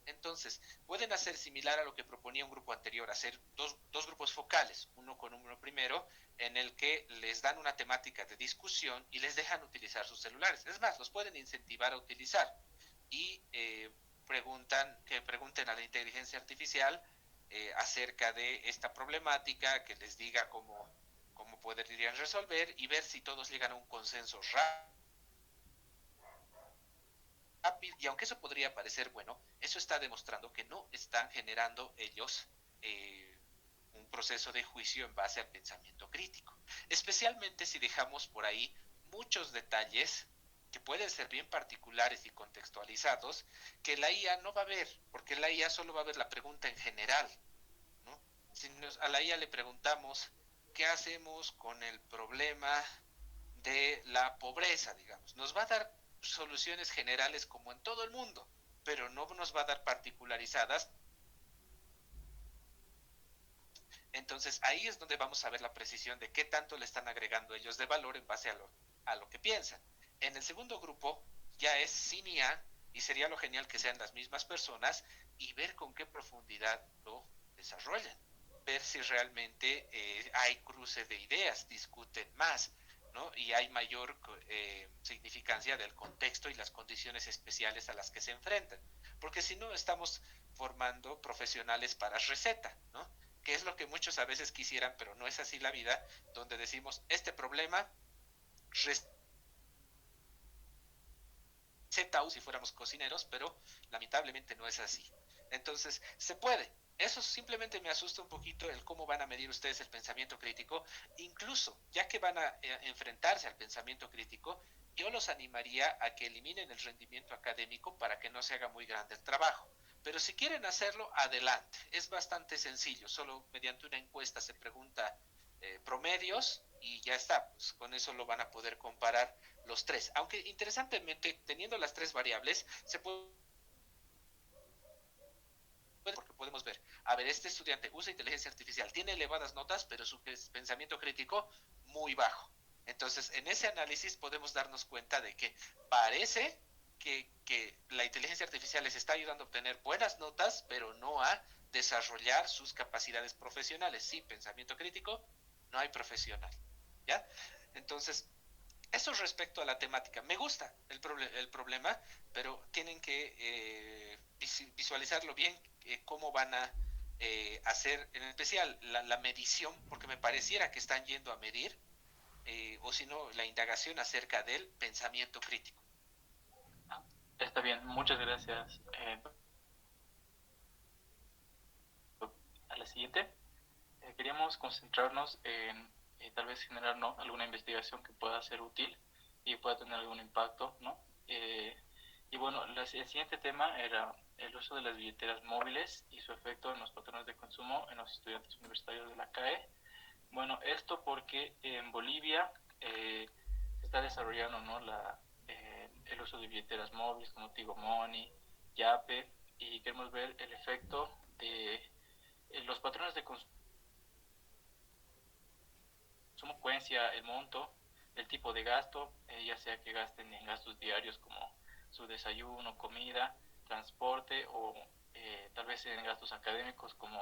Entonces, pueden hacer similar a lo que proponía un grupo anterior, hacer dos grupos focales, uno con uno primero, en el que les dan una temática de discusión y les dejan utilizar sus celulares. Es más, los pueden incentivar a utilizar y que pregunten a la inteligencia artificial acerca de esta problemática, que les diga cómo podrían resolver y ver si todos llegan a un consenso rápido. Y aunque eso podría parecer bueno, eso está demostrando que no están generando ellos un proceso de juicio en base al pensamiento crítico. Especialmente si dejamos por ahí muchos detalles que pueden ser bien particulares y contextualizados, que la IA no va a ver, porque la IA solo va a ver la pregunta en general, ¿no? Si a la IA le preguntamos, ¿qué hacemos con el problema de la pobreza, digamos? Nos va a dar soluciones generales como en todo el mundo, pero no nos va a dar particularizadas. Entonces ahí es donde vamos a ver la precisión de qué tanto le están agregando ellos de valor en base a lo que piensan. En el segundo grupo ya es sin IA y sería lo genial que sean las mismas personas y ver con qué profundidad lo desarrollan. Ver si realmente hay cruce de ideas, discuten más, ¿no? Y hay mayor significancia del contexto y las condiciones especiales a las que se enfrentan. Porque si no, estamos formando profesionales para receta, ¿no? Que es lo que muchos a veces quisieran, pero no es así la vida, donde decimos, este problema, receta si fuéramos cocineros, pero lamentablemente no es así. Entonces, se puede. Eso simplemente me asusta un poquito el cómo van a medir ustedes el pensamiento crítico. Incluso, ya que van a enfrentarse al pensamiento crítico, yo los animaría a que eliminen el rendimiento académico para que no se haga muy grande el trabajo. Pero si quieren hacerlo, adelante. Es bastante sencillo. Solo mediante una encuesta se pregunta promedios y ya está. Pues con eso lo van a poder comparar los tres. Aunque interesantemente, teniendo las tres variables, se puede, porque podemos ver, a ver, este estudiante usa inteligencia artificial, tiene elevadas notas, pero su pensamiento crítico muy bajo. Entonces, en ese análisis podemos darnos cuenta de que parece que la inteligencia artificial les está ayudando a obtener buenas notas, pero no a desarrollar sus capacidades profesionales. Sí, pensamiento crítico, no hay profesional. ¿Ya? Entonces, eso respecto a la temática. Me gusta el problema, pero tienen que visualizarlo bien, cómo van a hacer, en especial, la medición, porque me pareciera que están yendo a medir, o si no, la indagación acerca del pensamiento crítico. Está bien, muchas gracias. A la siguiente, queríamos concentrarnos en tal vez generar, ¿no?, alguna investigación que pueda ser útil y pueda tener algún impacto, ¿no? Y bueno, el siguiente tema era el uso de las billeteras móviles y su efecto en los patrones de consumo en los estudiantes universitarios de la CAE. Bueno, esto porque en Bolivia se está desarrollando, ¿no?, el uso de billeteras móviles como Tigo Money, Yape, y queremos ver el efecto Los patrones de consumo, frecuencia, el monto, el tipo de gasto, ya sea que gasten en gastos diarios como su desayuno, comida, transporte o tal vez en gastos académicos como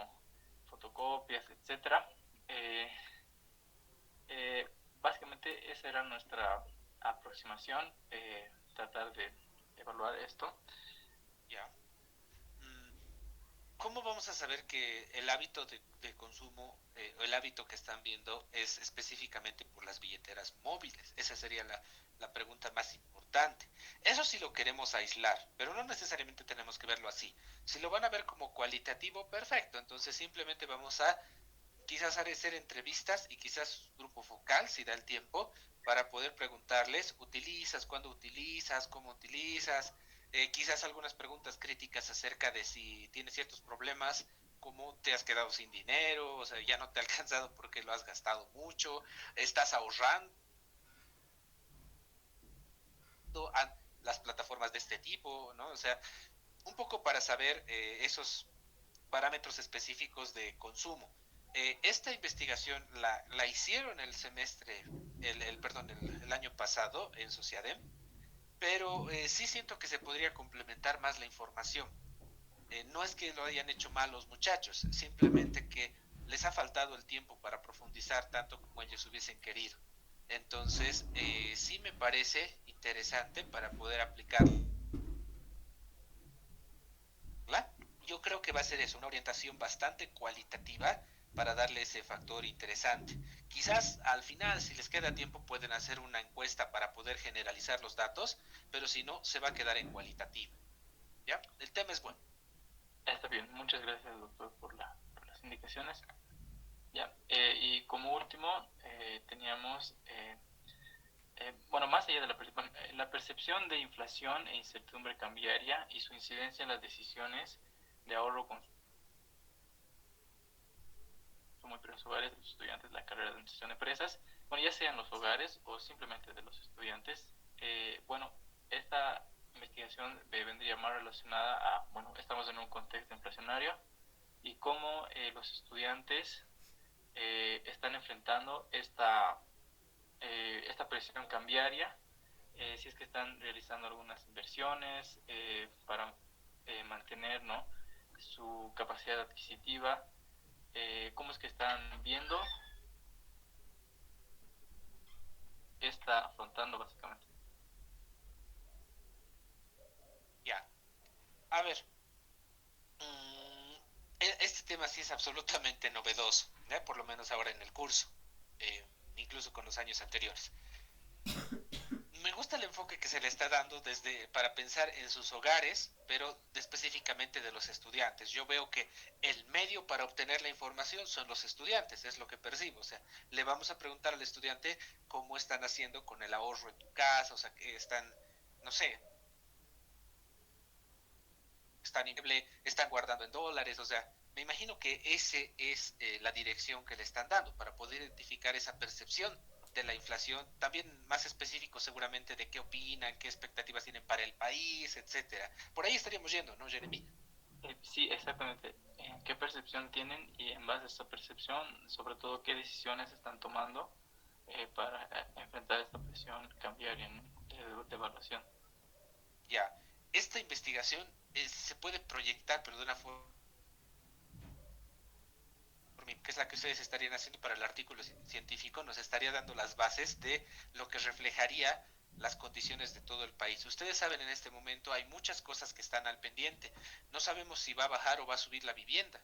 fotocopias, etcétera. Básicamente esa era nuestra aproximación, tratar de evaluar esto. Ya. ¿Cómo vamos a saber que el hábito de consumo o el hábito que están viendo es específicamente por las billeteras móviles? Esa sería la pregunta más importante. Eso sí lo queremos aislar, pero no necesariamente tenemos que verlo así. Si lo van a ver como cualitativo, perfecto. Entonces simplemente vamos a quizás hacer entrevistas y quizás grupo focal, si da el tiempo, para poder preguntarles, ¿utilizas? ¿Cuándo utilizas? ¿Cómo utilizas? Quizás algunas preguntas críticas acerca de si tienes ciertos problemas, cómo te has quedado sin dinero, o sea, ya no te ha alcanzado porque lo has gastado mucho, estás ahorrando a las plataformas de este tipo, ¿no? O sea, un poco para saber esos parámetros específicos de consumo. Esta investigación la hicieron el semestre, perdón, el año pasado en Sociadem, pero sí siento que se podría complementar más la información. No es que lo hayan hecho mal los muchachos, simplemente que les ha faltado el tiempo para profundizar tanto como ellos hubiesen querido. Entonces, sí me parece interesante para poder aplicarla. Yo creo que va a ser eso, una orientación bastante cualitativa para darle ese factor interesante. Quizás al final, si les queda tiempo, pueden hacer una encuesta para poder generalizar los datos, pero si no, se va a quedar en cualitativa. ¿Ya? El tema es bueno. Está bien, muchas gracias, doctor, por las indicaciones. Ya, y como último, teníamos, bueno, más allá de la percepción de inflación e incertidumbre cambiaria y su incidencia en las decisiones de ahorro consumo y los hogares de los estudiantes de la carrera de administración de empresas, bueno, ya sean los hogares o simplemente de los estudiantes. Bueno, esta investigación vendría más relacionada a, bueno, estamos en un contexto inflacionario y cómo los estudiantes están enfrentando esta presión cambiaria, si es que están realizando algunas inversiones para mantener, ¿no?, su capacidad adquisitiva, cómo es que están viendo, está afrontando básicamente. Ya. A ver, este tema sí es absolutamente novedoso, ¿eh? Por lo menos ahora en el curso, incluso con los años anteriores. Me gusta el enfoque que se le está dando desde para pensar en sus hogares, pero específicamente de los estudiantes. Yo veo que el medio para obtener la información son los estudiantes, es lo que percibo. O sea, le vamos a preguntar al estudiante cómo están haciendo con el ahorro en tu casa, o sea, que están, no sé, están guardando en dólares, o sea, me imagino que ese es la dirección que le están dando para poder identificar esa percepción de la inflación, también más específico seguramente de qué opinan, qué expectativas tienen para el país, etcétera. Por ahí estaríamos yendo, ¿no, Jeremy? Sí, exactamente. ¿Qué percepción tienen y en base a esa percepción, sobre todo, qué decisiones están tomando para enfrentar esta presión cambiaria, ¿no?, de evaluación? Ya, esta investigación se puede proyectar, pero de una forma que es la que ustedes estarían haciendo para el artículo científico, nos estaría dando las bases de lo que reflejaría las condiciones de todo el país. Ustedes saben, en este momento hay muchas cosas que están al pendiente. No sabemos si va a bajar o va a subir la vivienda.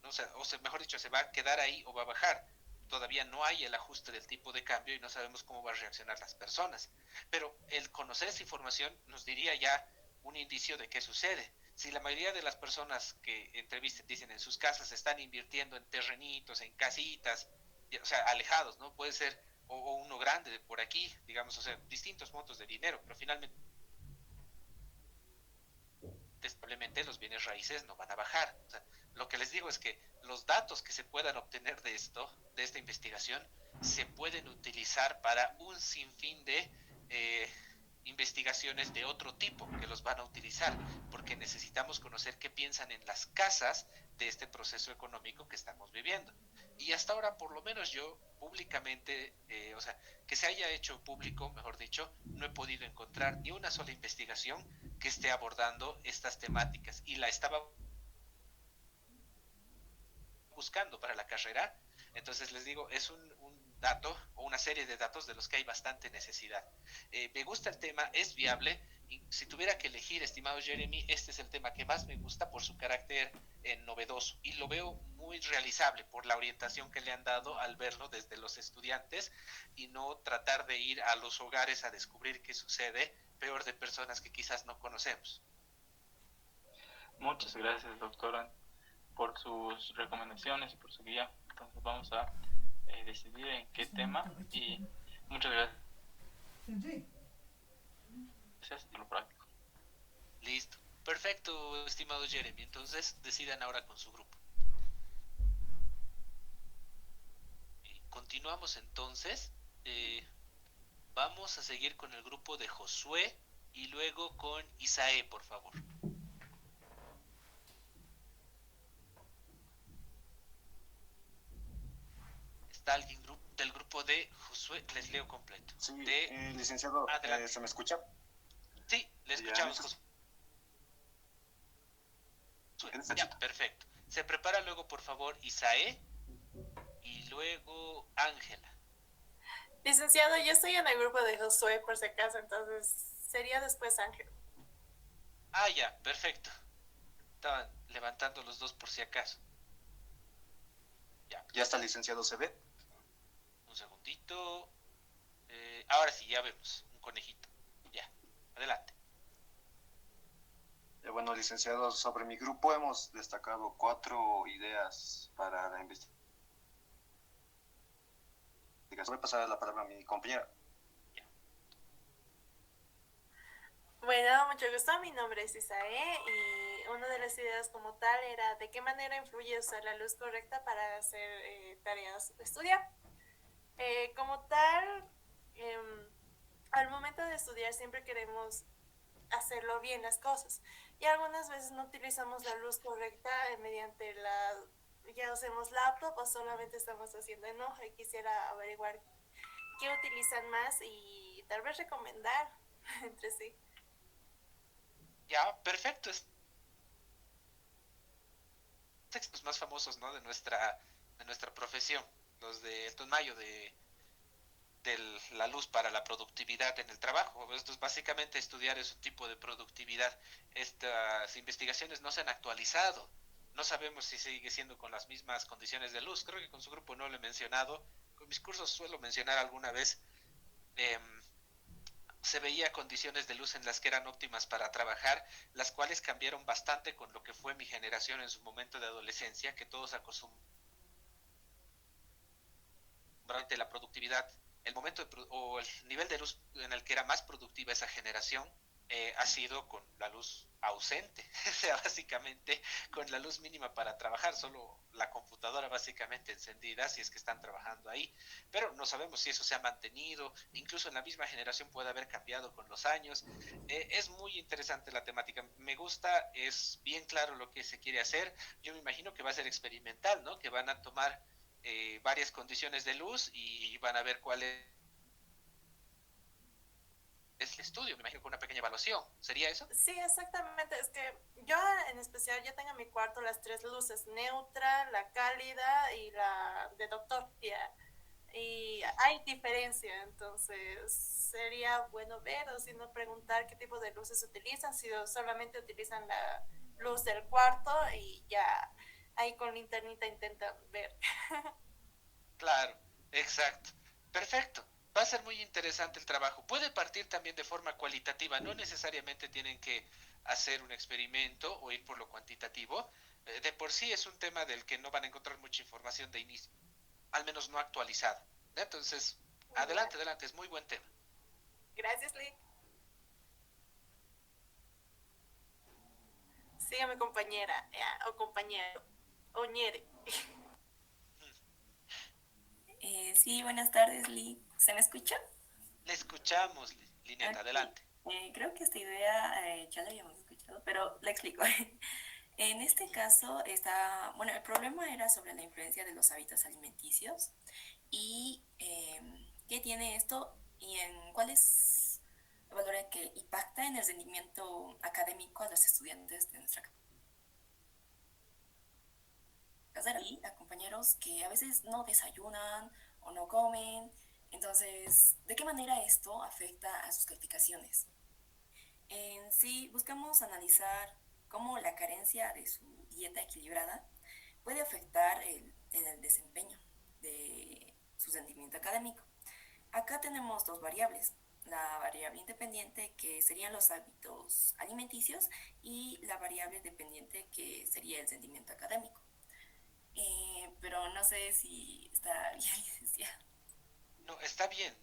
¿No? O sea, mejor dicho, se va a quedar ahí o va a bajar. Todavía no hay el ajuste del tipo de cambio y no sabemos cómo van a reaccionar las personas. Pero el conocer esa información nos diría ya un indicio de qué sucede. Si la mayoría de las personas que entrevisten dicen en sus casas están invirtiendo en terrenitos, en casitas, o sea, alejados, ¿no? Puede ser o uno grande de por aquí, digamos, o sea, distintos montos de dinero, pero finalmente probablemente los bienes raíces no van a bajar. O sea, lo que les digo es que los datos que se puedan obtener de esto, de esta investigación, se pueden utilizar para un sinfín de investigaciones de otro tipo que los van a utilizar, porque necesitamos conocer qué piensan en las casas de este proceso económico que estamos viviendo. Y hasta ahora, por lo menos yo públicamente, o sea, que se haya hecho público, mejor dicho, no he podido encontrar ni una sola investigación que esté abordando estas temáticas. Y la estaba buscando para la carrera. Entonces les digo, es un dato o una serie de datos de los que hay bastante necesidad. Me gusta el tema, es viable. Y si tuviera que elegir, estimado Jeremy, este es el tema que más me gusta por su carácter novedoso y lo veo muy realizable por la orientación que le han dado al verlo desde los estudiantes y no tratar de ir a los hogares a descubrir qué sucede, peor de personas que quizás no conocemos. Muchas gracias, doctora, por sus recomendaciones y por su guía. Entonces vamos a decidir en qué tema y muchas gracias y lo práctico. Listo. Perfecto, estimado Jeremy. Entonces decidan ahora con su grupo. Continuamos entonces. Vamos a seguir con el grupo de Josué y luego con Isaé, por favor. ¿Está alguien del grupo de Josué? Les leo completo. Sí, licenciado, ¿se me escucha? Sí, le escuchamos, Josué. Ya, perfecto. Se prepara luego, por favor, Isaé y luego Ángela. Licenciado, yo estoy en el grupo de Josué, por si acaso, entonces sería después Ángel. Ah, ya, perfecto. Estaban levantando los dos por si acaso. Ya está, licenciado, ¿se ve? Un segundito. Ahora sí, ya vemos. Un conejito. Ya, adelante. Bueno, licenciado, sobre mi grupo hemos destacado 4 ideas para la investigación. Voy a pasar la palabra a mi compañera. Bueno, mucho gusto, mi nombre es Isaé y una de las ideas como tal era de qué manera influye usar la luz correcta para hacer tareas de estudiar. Como tal, al momento de estudiar siempre queremos hacerlo bien las cosas y algunas veces no utilizamos la luz correcta mediante ya usemos laptop o solamente estamos haciendo en hoja y quisiera averiguar qué utilizan más y tal vez recomendar entre sí. Ya, perfecto. Textos más famosos, ¿no? de nuestra profesión, los de Elton Mayo, de la luz para la productividad en el trabajo. Esto es básicamente estudiar ese tipo de productividad. Estas investigaciones no se han actualizado. No sabemos si sigue siendo con las mismas condiciones de luz. Creo que con su grupo no lo he mencionado. Con mis cursos suelo mencionar alguna vez. Se veía condiciones de luz en las que eran óptimas para trabajar, las cuales cambiaron bastante con lo que fue mi generación en su momento de adolescencia, que todos acostumbraron la productividad, el momento o el nivel de luz en el que era más productiva esa generación ha sido con la luz ausente, o sea, básicamente con la luz mínima para trabajar, solo la computadora básicamente encendida si es que están trabajando ahí, pero no sabemos si eso se ha mantenido, incluso en la misma generación puede haber cambiado con los años. Es muy interesante la temática, me gusta, es bien claro lo que se quiere hacer. Yo me imagino que va a ser experimental, ¿no? Que van a tomar varias condiciones de luz y van a ver cuál es el estudio, me imagino, con una pequeña evaluación. ¿Sería eso? Sí, exactamente. Es que yo en especial ya tengo en mi cuarto las 3 luces, neutra, la cálida y la de doctor. Y hay diferencia, entonces sería bueno ver o si no preguntar qué tipo de luces utilizan, si solamente utilizan la luz del cuarto y ya ahí con linternita intentan ver. Claro, exacto. Perfecto. Va a ser muy interesante el trabajo. Puede partir también de forma cualitativa, no necesariamente tienen que hacer un experimento o ir por lo cuantitativo. De por sí es un tema del que no van a encontrar mucha información de inicio, al menos no actualizada. Entonces, adelante, adelante, es muy buen tema. Gracias, Lick. Sígame, compañera, o compañero, o ñere. Sí, buenas tardes, Lee. ¿Se me escucha? Le escuchamos, Lineta, Okay. adelante. Creo que esta idea ya la habíamos escuchado, pero la explico. En este caso, bueno, el problema era sobre la influencia de los hábitos alimenticios y qué tiene esto y en cuál es el valor que impacta en el rendimiento académico a los estudiantes de nuestra carrera y a compañeros que a veces no desayunan o no comen. Entonces, ¿de qué manera esto afecta a sus calificaciones? En sí, buscamos analizar cómo la carencia de su dieta equilibrada puede afectar en el desempeño de su rendimiento académico. Acá tenemos dos variables, la variable independiente que serían los hábitos alimenticios y la variable dependiente que sería el rendimiento académico. Pero no sé si está bien, licenciado. No, está bien.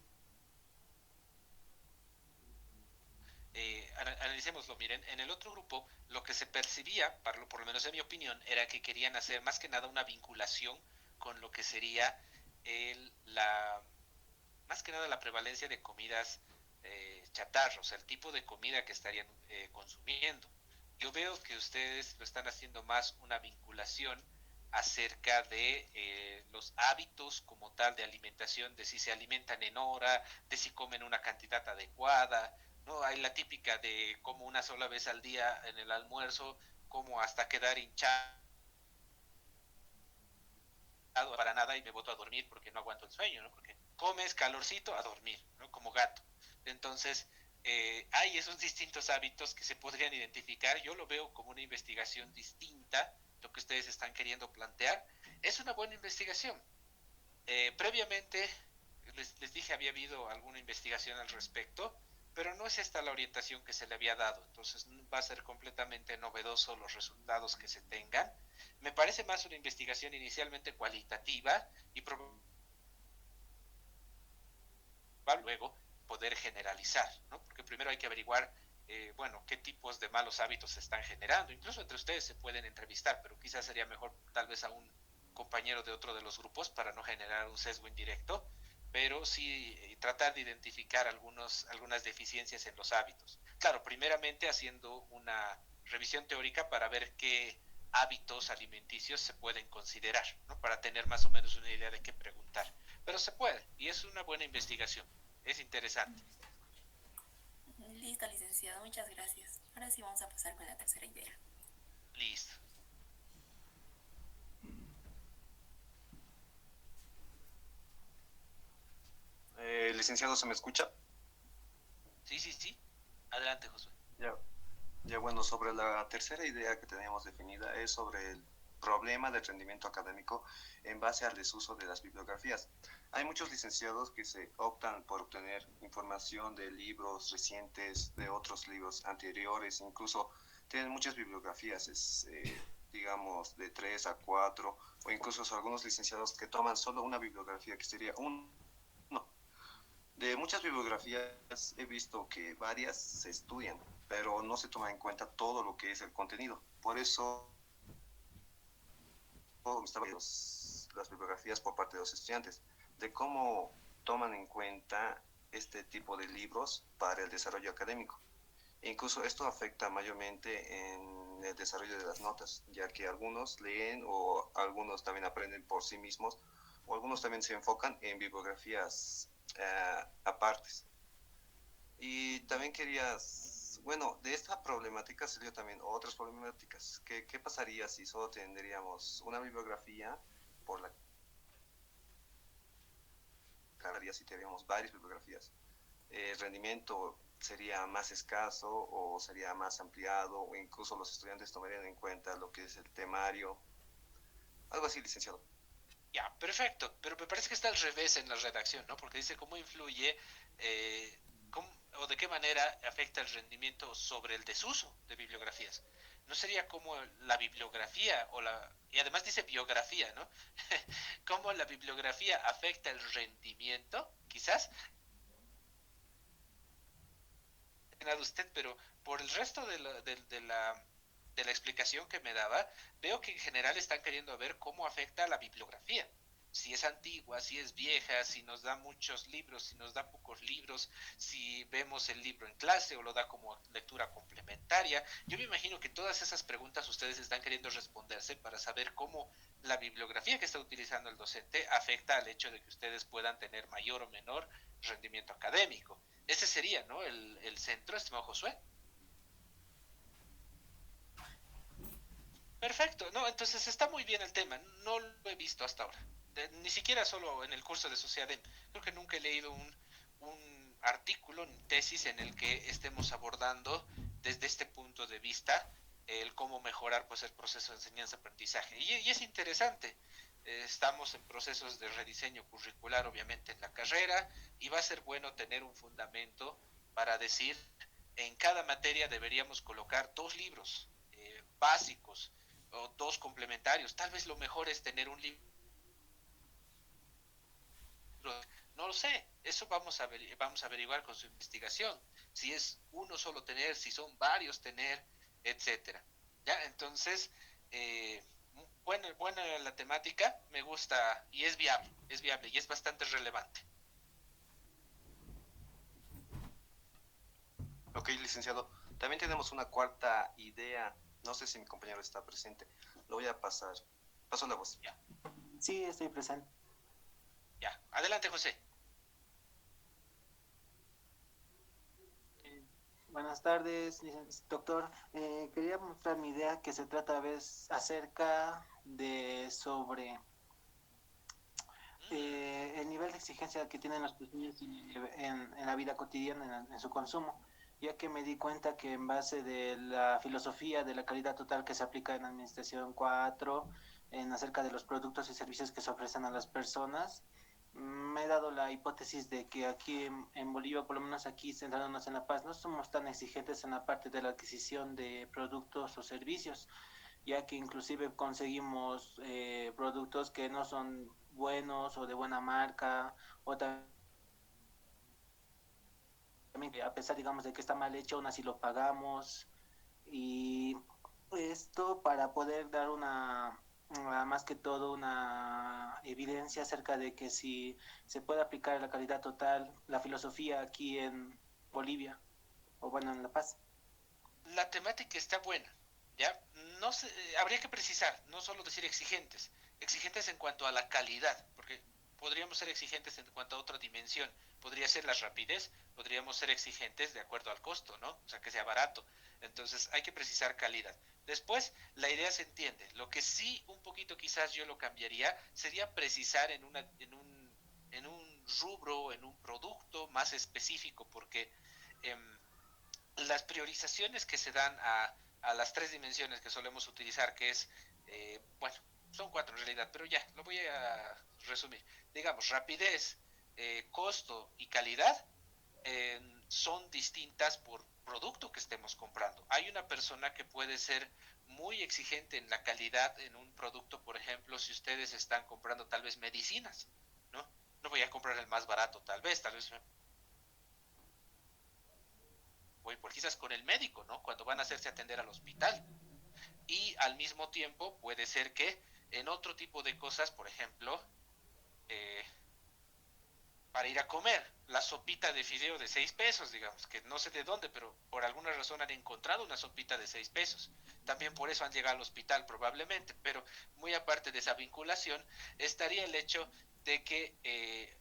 Analicémoslo, miren, en el otro grupo lo que se percibía, por lo menos en mi opinión, era que querían hacer más que nada una vinculación con lo que sería más que nada la prevalencia de comidas chatarros, el tipo de comida que estarían consumiendo. Yo veo que ustedes lo están haciendo más una vinculación acerca de los hábitos como tal de alimentación, de si se alimentan en hora, de si comen una cantidad adecuada, ¿no? Hay la típica de como una sola vez al día en el almuerzo, como hasta quedar hinchado para nada y me boto a dormir porque no aguanto el sueño, ¿no? Porque comes calorcito a dormir, ¿no? Como gato. Entonces, hay esos distintos hábitos que se podrían identificar. Yo lo veo como una investigación distinta, lo que ustedes están queriendo plantear. Es una buena investigación. Previamente, les dije, había habido alguna investigación al respecto, pero no es esta la orientación que se le había dado. Entonces, va a ser completamente novedoso los resultados que se tengan. Me parece más una investigación inicialmente cualitativa y luego poder generalizar, ¿no? Porque primero hay que averiguar, bueno, qué tipos de malos hábitos se están generando. Incluso entre ustedes se pueden entrevistar, pero quizás sería mejor tal vez a un compañero de otro de los grupos para no generar un sesgo indirecto, pero sí tratar de identificar algunas deficiencias en los hábitos. Claro, primeramente haciendo una revisión teórica para ver qué hábitos alimenticios se pueden considerar, ¿no? Para tener más o menos una idea de qué preguntar. Pero se puede, y es una buena investigación. Es interesante. Listo, licenciado, muchas gracias. Ahora sí vamos a pasar con la tercera idea. Listo. Licenciado, ¿se me escucha? Sí, sí, sí. Adelante, Josué. Ya bueno, sobre la tercera idea que teníamos definida es sobre el problema del rendimiento académico en base al desuso de las bibliografías. Hay muchos licenciados que se optan por obtener información de libros recientes, de otros libros anteriores, incluso tienen muchas bibliografías, digamos, de 3 a 4, o incluso son algunos licenciados que toman solo una bibliografía, que sería uno. De muchas bibliografías he visto que varias se estudian, pero no se toma en cuenta todo lo que es el contenido. Por eso estaba las bibliografías por parte de los estudiantes, de cómo toman en cuenta este tipo de libros para el desarrollo académico. E incluso esto afecta mayormente en el desarrollo de las notas, ya que algunos leen o algunos también aprenden por sí mismos, o algunos también se enfocan en bibliografías apartes. Y también bueno, de esta problemática salió también otras problemáticas. ¿Qué pasaría si solo tendríamos una bibliografía por la carrera, si tuviéramos varias bibliografías? ¿El rendimiento sería más escaso o sería más ampliado, o incluso los estudiantes tomarían en cuenta lo que es el temario? Algo así, licenciado. Ya, perfecto. Pero me parece que está al revés en la redacción, ¿no? Porque dice cómo influye o de qué manera afecta el rendimiento sobre el desuso de bibliografías. No sería como la bibliografía y además dice biografía, ¿no? Cómo la bibliografía afecta el rendimiento, quizás usted, pero por el resto de la explicación que me daba, veo que en general están queriendo ver cómo afecta a la bibliografía. si es antigua, si es vieja, si nos da muchos libros, si nos da pocos libros, si vemos el libro en clase o lo da como lectura complementaria. Yo me imagino que todas esas preguntas ustedes están queriendo responderse para saber cómo la bibliografía que está utilizando el docente afecta al hecho de que ustedes puedan tener mayor o menor rendimiento académico. Ese sería, ¿no?, el centro, estimado Josué. Perfecto, no, entonces está muy bien el tema, no lo he visto hasta ahora, ni siquiera solo en el curso de Sociedad. Creo que nunca he leído un artículo, ni tesis en el que estemos abordando desde este punto de vista el cómo mejorar pues el proceso de enseñanza-aprendizaje. Y es interesante, estamos en procesos de rediseño curricular obviamente en la carrera y va a ser bueno tener un fundamento para decir en cada materia deberíamos colocar 2 libros básicos o 2 complementarios. Tal vez lo mejor es tener un libro. No lo sé, eso vamos a averiguar con su investigación. Si es uno solo tener, si son varios tener, etcétera. Ya, entonces, buena la temática, me gusta y es viable y es bastante relevante. Ok, licenciado. También tenemos una cuarta idea. No sé si mi compañero está presente. Lo voy a pasar. Paso la voz. Ya. Sí, estoy presente. Ya, adelante, José. Buenas tardes, doctor. Quería mostrar mi idea que se trata a veces acerca de sobre el nivel de exigencia que tienen los pequeños en la vida cotidiana, en su consumo, ya que me di cuenta que en base de la filosofía de la calidad total que se aplica en Administración 4, en acerca de los productos y servicios que se ofrecen a las personas, me he dado la hipótesis de que aquí en Bolivia, por lo menos aquí centrándonos en La Paz, no somos tan exigentes en la parte de la adquisición de productos o servicios, ya que inclusive conseguimos productos que no son buenos o de buena marca, o también a pesar, digamos, de que está mal hecho, aún así lo pagamos. Y esto para poder dar más que todo una evidencia acerca de que si se puede aplicar la calidad total, la filosofía aquí en Bolivia, o bueno, en La Paz. La temática está buena, ¿ya? No sé, habría que precisar, no solo decir exigentes en cuanto a la calidad, porque podríamos ser exigentes en cuanto a otra dimensión, podría ser la rapidez, podríamos ser exigentes de acuerdo al costo, ¿no? O sea, que sea barato. Entonces hay que precisar calidad. Después, la idea se entiende. Lo que sí un poquito quizás yo lo cambiaría sería precisar en un rubro, en un producto más específico, porque las priorizaciones que se dan a las 3 dimensiones que solemos utilizar, que es, bueno, son 4 en realidad, pero ya, lo voy a resumir. Digamos, rapidez, costo y calidad son distintas por producto que estemos comprando. Hay una persona que puede ser muy exigente en la calidad en un producto, por ejemplo, si ustedes están comprando tal vez medicinas, ¿no? No voy a comprar el más barato, tal vez voy por quizás con el médico, ¿no? Cuando van a hacerse atender al hospital. Y al mismo tiempo puede ser que en otro tipo de cosas, por ejemplo, eh, para ir a comer, la sopita de fideo de 6 pesos, digamos, que no sé de dónde, pero por alguna razón han encontrado una sopita de 6 pesos. También por eso han llegado al hospital probablemente, pero muy aparte de esa vinculación, estaría el hecho de que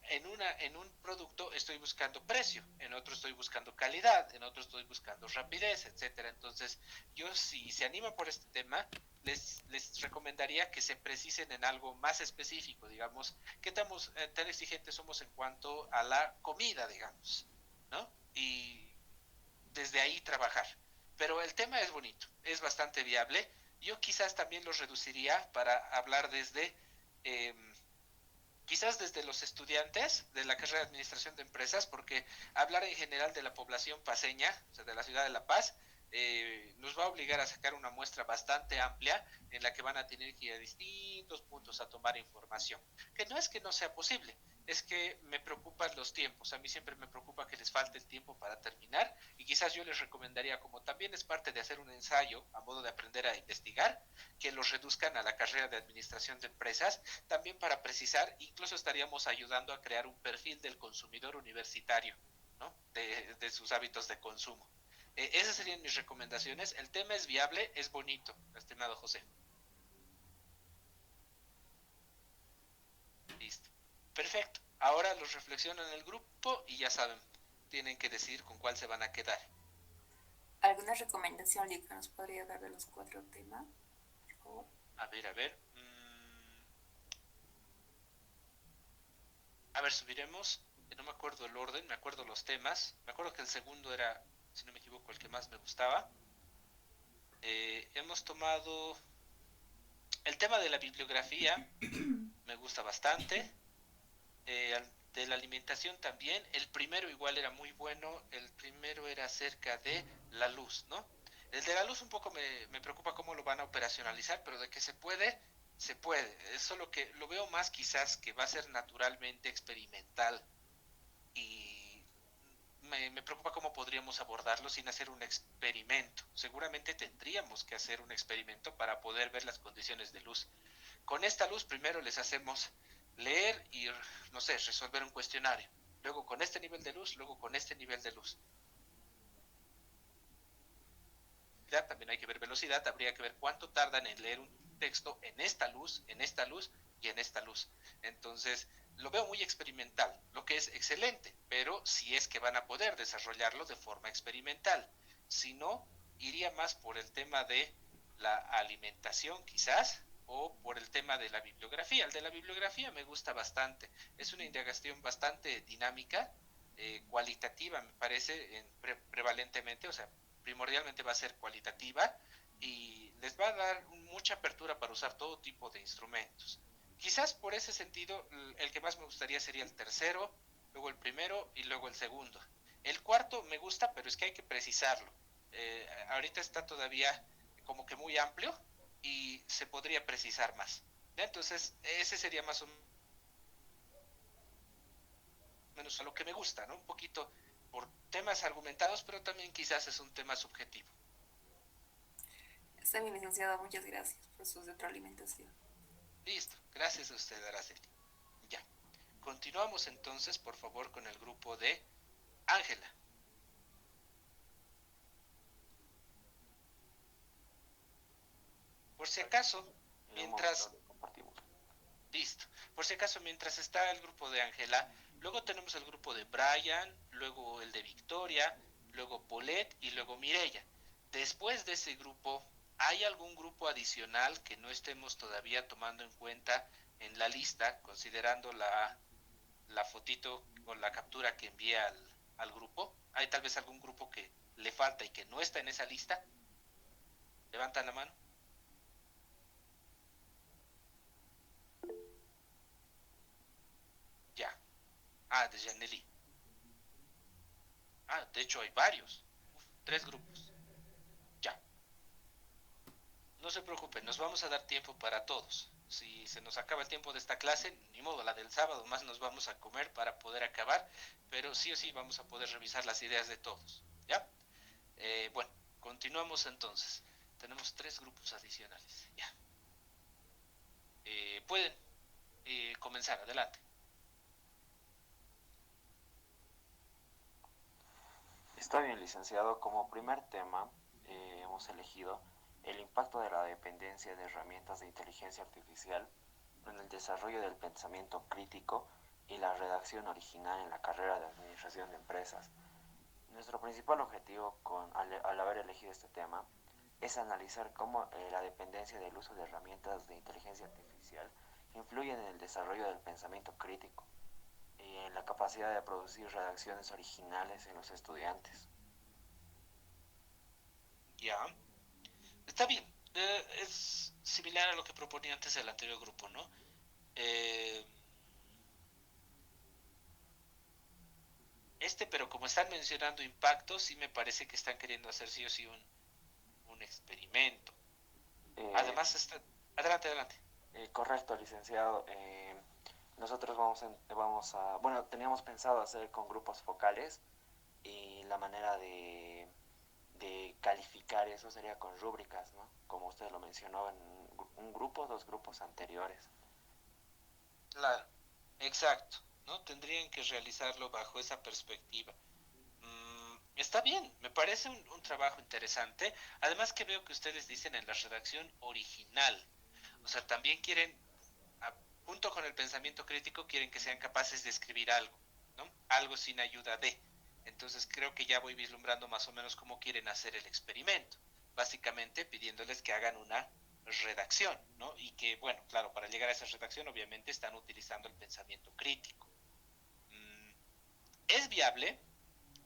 en un producto estoy buscando precio, en otro estoy buscando calidad, en otro estoy buscando rapidez, etcétera. Entonces, yo si se animan por este tema, les recomendaría que se precisen en algo más específico, digamos, qué tan exigentes somos en cuanto a la comida, digamos, ¿no? Y desde ahí trabajar. Pero el tema es bonito, es bastante viable. Yo quizás también lo reduciría para hablar desde... Eh, quizás desde los estudiantes de la carrera de administración de empresas, porque hablar en general de la población paseña, o sea, de la ciudad de La Paz, nos va a obligar a sacar una muestra bastante amplia en la que van a tener que ir a distintos puntos a tomar información, que no es que no sea posible, es que me preocupan los tiempos. A mí siempre me preocupa que les falte el tiempo para terminar, y quizás yo les recomendaría, como también es parte de hacer un ensayo a modo de aprender a investigar, que los reduzcan a la carrera de administración de empresas, también para precisar. Incluso estaríamos ayudando a crear un perfil del consumidor universitario, ¿no? De sus hábitos de consumo. Esas serían mis recomendaciones. El tema es viable, es bonito, estimado José. Listo. Perfecto. Ahora los reflexionan en el grupo y ya saben, tienen que decidir con cuál se van a quedar. ¿Alguna recomendación, Lick, que nos podría dar de los 4 temas, por favor? A ver, a ver. A ver, subiremos. No me acuerdo el orden, me acuerdo los temas. Me acuerdo que el segundo era, si no me equivoco, el que más me gustaba. Hemos tomado el tema de la bibliografía, me gusta bastante. De la alimentación también. El primero igual era muy bueno. El primero era acerca de la luz, ¿no? El de la luz un poco me preocupa cómo lo van a operacionalizar, pero de que se puede, se puede. Es solo que lo veo más quizás que va a ser naturalmente experimental, y me preocupa cómo podríamos abordarlo sin hacer un experimento. Seguramente tendríamos que hacer un experimento para poder ver las condiciones de luz. Con esta luz primero les hacemos leer y, no sé, resolver un cuestionario. Luego con este nivel de luz, luego con este nivel de luz. Ya también hay que ver velocidad, habría que ver cuánto tardan en leer un texto en esta luz y en esta luz. Entonces, lo veo muy experimental, lo que es excelente, pero si es que van a poder desarrollarlo de forma experimental. Si no, iría más por el tema de la alimentación quizás, o por el tema de la bibliografía. El de la bibliografía me gusta bastante, es una indagación bastante dinámica, cualitativa me parece, prevalentemente, o sea, primordialmente va a ser cualitativa, y les va a dar mucha apertura para usar todo tipo de instrumentos. Quizás por ese sentido el que más me gustaría sería el tercero, luego el primero y luego el segundo. El cuarto me gusta, pero es que hay que precisarlo. Ahorita está todavía como que muy amplio y se podría precisar más. ¿Ya? Entonces ese sería más o menos a lo que me gusta, ¿no? Un poquito por temas argumentados, pero también quizás es un tema subjetivo. Está bien, licenciado, muchas gracias por su retroalimentación. Listo, gracias a usted, Araceli. Ya, continuamos entonces, por favor, con el grupo de Ángela. Por si acaso, mientras... Listo. Por si acaso, mientras está el grupo de Ángela, luego tenemos el grupo de Brian, luego el de Victoria, luego Paulette y luego Mireya. Después de ese grupo, ¿hay algún grupo adicional que no estemos todavía tomando en cuenta en la lista, considerando la fotito o la captura que envié al grupo? ¿Hay tal vez algún grupo que le falta y que no está en esa lista? ¿Levantan la mano? Ya. De Janely. De hecho hay varios. 3 grupos. Ya. No se preocupen, nos vamos a dar tiempo para todos. Si se nos acaba el tiempo de esta clase, ni modo, la del sábado más nos vamos a comer para poder acabar, pero sí o sí vamos a poder revisar las ideas de todos. ¿Ya? Bueno, continuamos entonces. Tenemos 3 grupos adicionales. Ya. Pueden comenzar, adelante. Está bien, licenciado. Como primer tema hemos elegido el impacto de la dependencia de herramientas de inteligencia artificial en el desarrollo del pensamiento crítico y la redacción original en la carrera de administración de empresas. Nuestro principal objetivo al haber elegido este tema es analizar cómo la dependencia del uso de herramientas de inteligencia artificial influye en el desarrollo del pensamiento crítico y en la capacidad de producir redacciones originales en los estudiantes. Ya. Está bien. Es similar a lo que proponía antes el anterior grupo, ¿no? Pero como están mencionando impactos, sí me parece que están queriendo hacer sí o sí un experimento. Además, adelante. Correcto, licenciado. nosotros bueno, teníamos pensado hacer con grupos focales y la manera de calificar eso sería con rúbricas, ¿no? Como usted lo mencionó en un grupo, dos grupos anteriores. Claro, exacto, ¿no? Tendrían que realizarlo bajo esa perspectiva. Está bien, me parece un trabajo interesante. Además que veo que ustedes dicen en la redacción original. O sea, también quieren, junto con el pensamiento crítico, quieren que sean capaces de escribir algo, ¿no? Algo sin ayuda de. Entonces creo que ya voy vislumbrando más o menos cómo quieren hacer el experimento. Básicamente pidiéndoles que hagan una redacción, ¿no? Y que, bueno, claro, para llegar a esa redacción obviamente están utilizando el pensamiento crítico. ¿Es viable?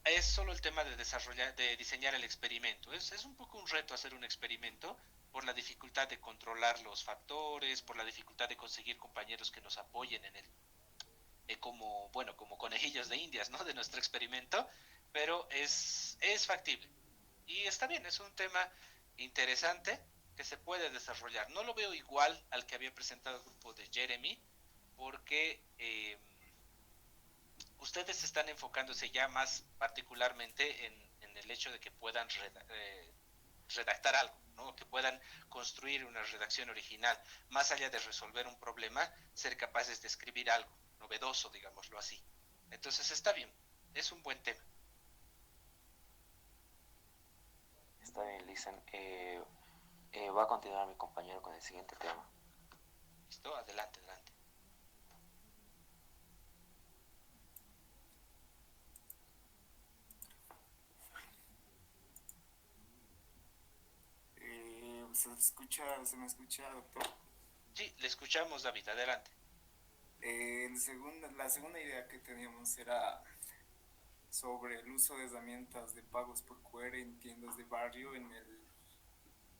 Es solo el tema de desarrollar, de diseñar el experimento. Es un poco un reto hacer un experimento por la dificultad de controlar los factores, por la dificultad de conseguir compañeros que nos apoyen en el, como, bueno, como conejillos de indias, ¿no? De nuestro experimento, pero es factible. Y está bien, es un tema interesante que se puede desarrollar. No lo veo igual al que había presentado el grupo de Jeremy, porque ustedes están enfocándose ya más particularmente en el hecho de que puedan redactar algo, ¿no? Que puedan construir una redacción original, más allá de resolver un problema, ser capaces de escribir algo novedoso, digámoslo así. Entonces está bien, es un buen tema. Está bien, Listen. Va a continuar mi compañero con el siguiente tema. ¿Listo? Adelante, adelante. ¿Se me escucha, doctor? Sí, le escuchamos, David, adelante. La segunda idea que teníamos era sobre el uso de herramientas de pagos por QR en tiendas de barrio en el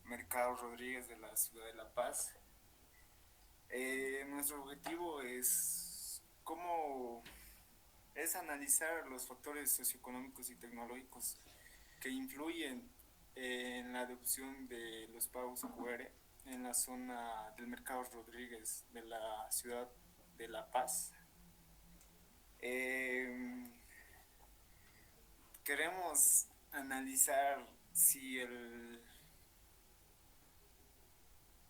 Mercado Rodríguez de la ciudad de La Paz. Nuestro objetivo es analizar los factores socioeconómicos y tecnológicos que influyen en la adopción de los pagos QR en la zona del Mercado Rodríguez de la ciudad de La Paz. Queremos analizar si el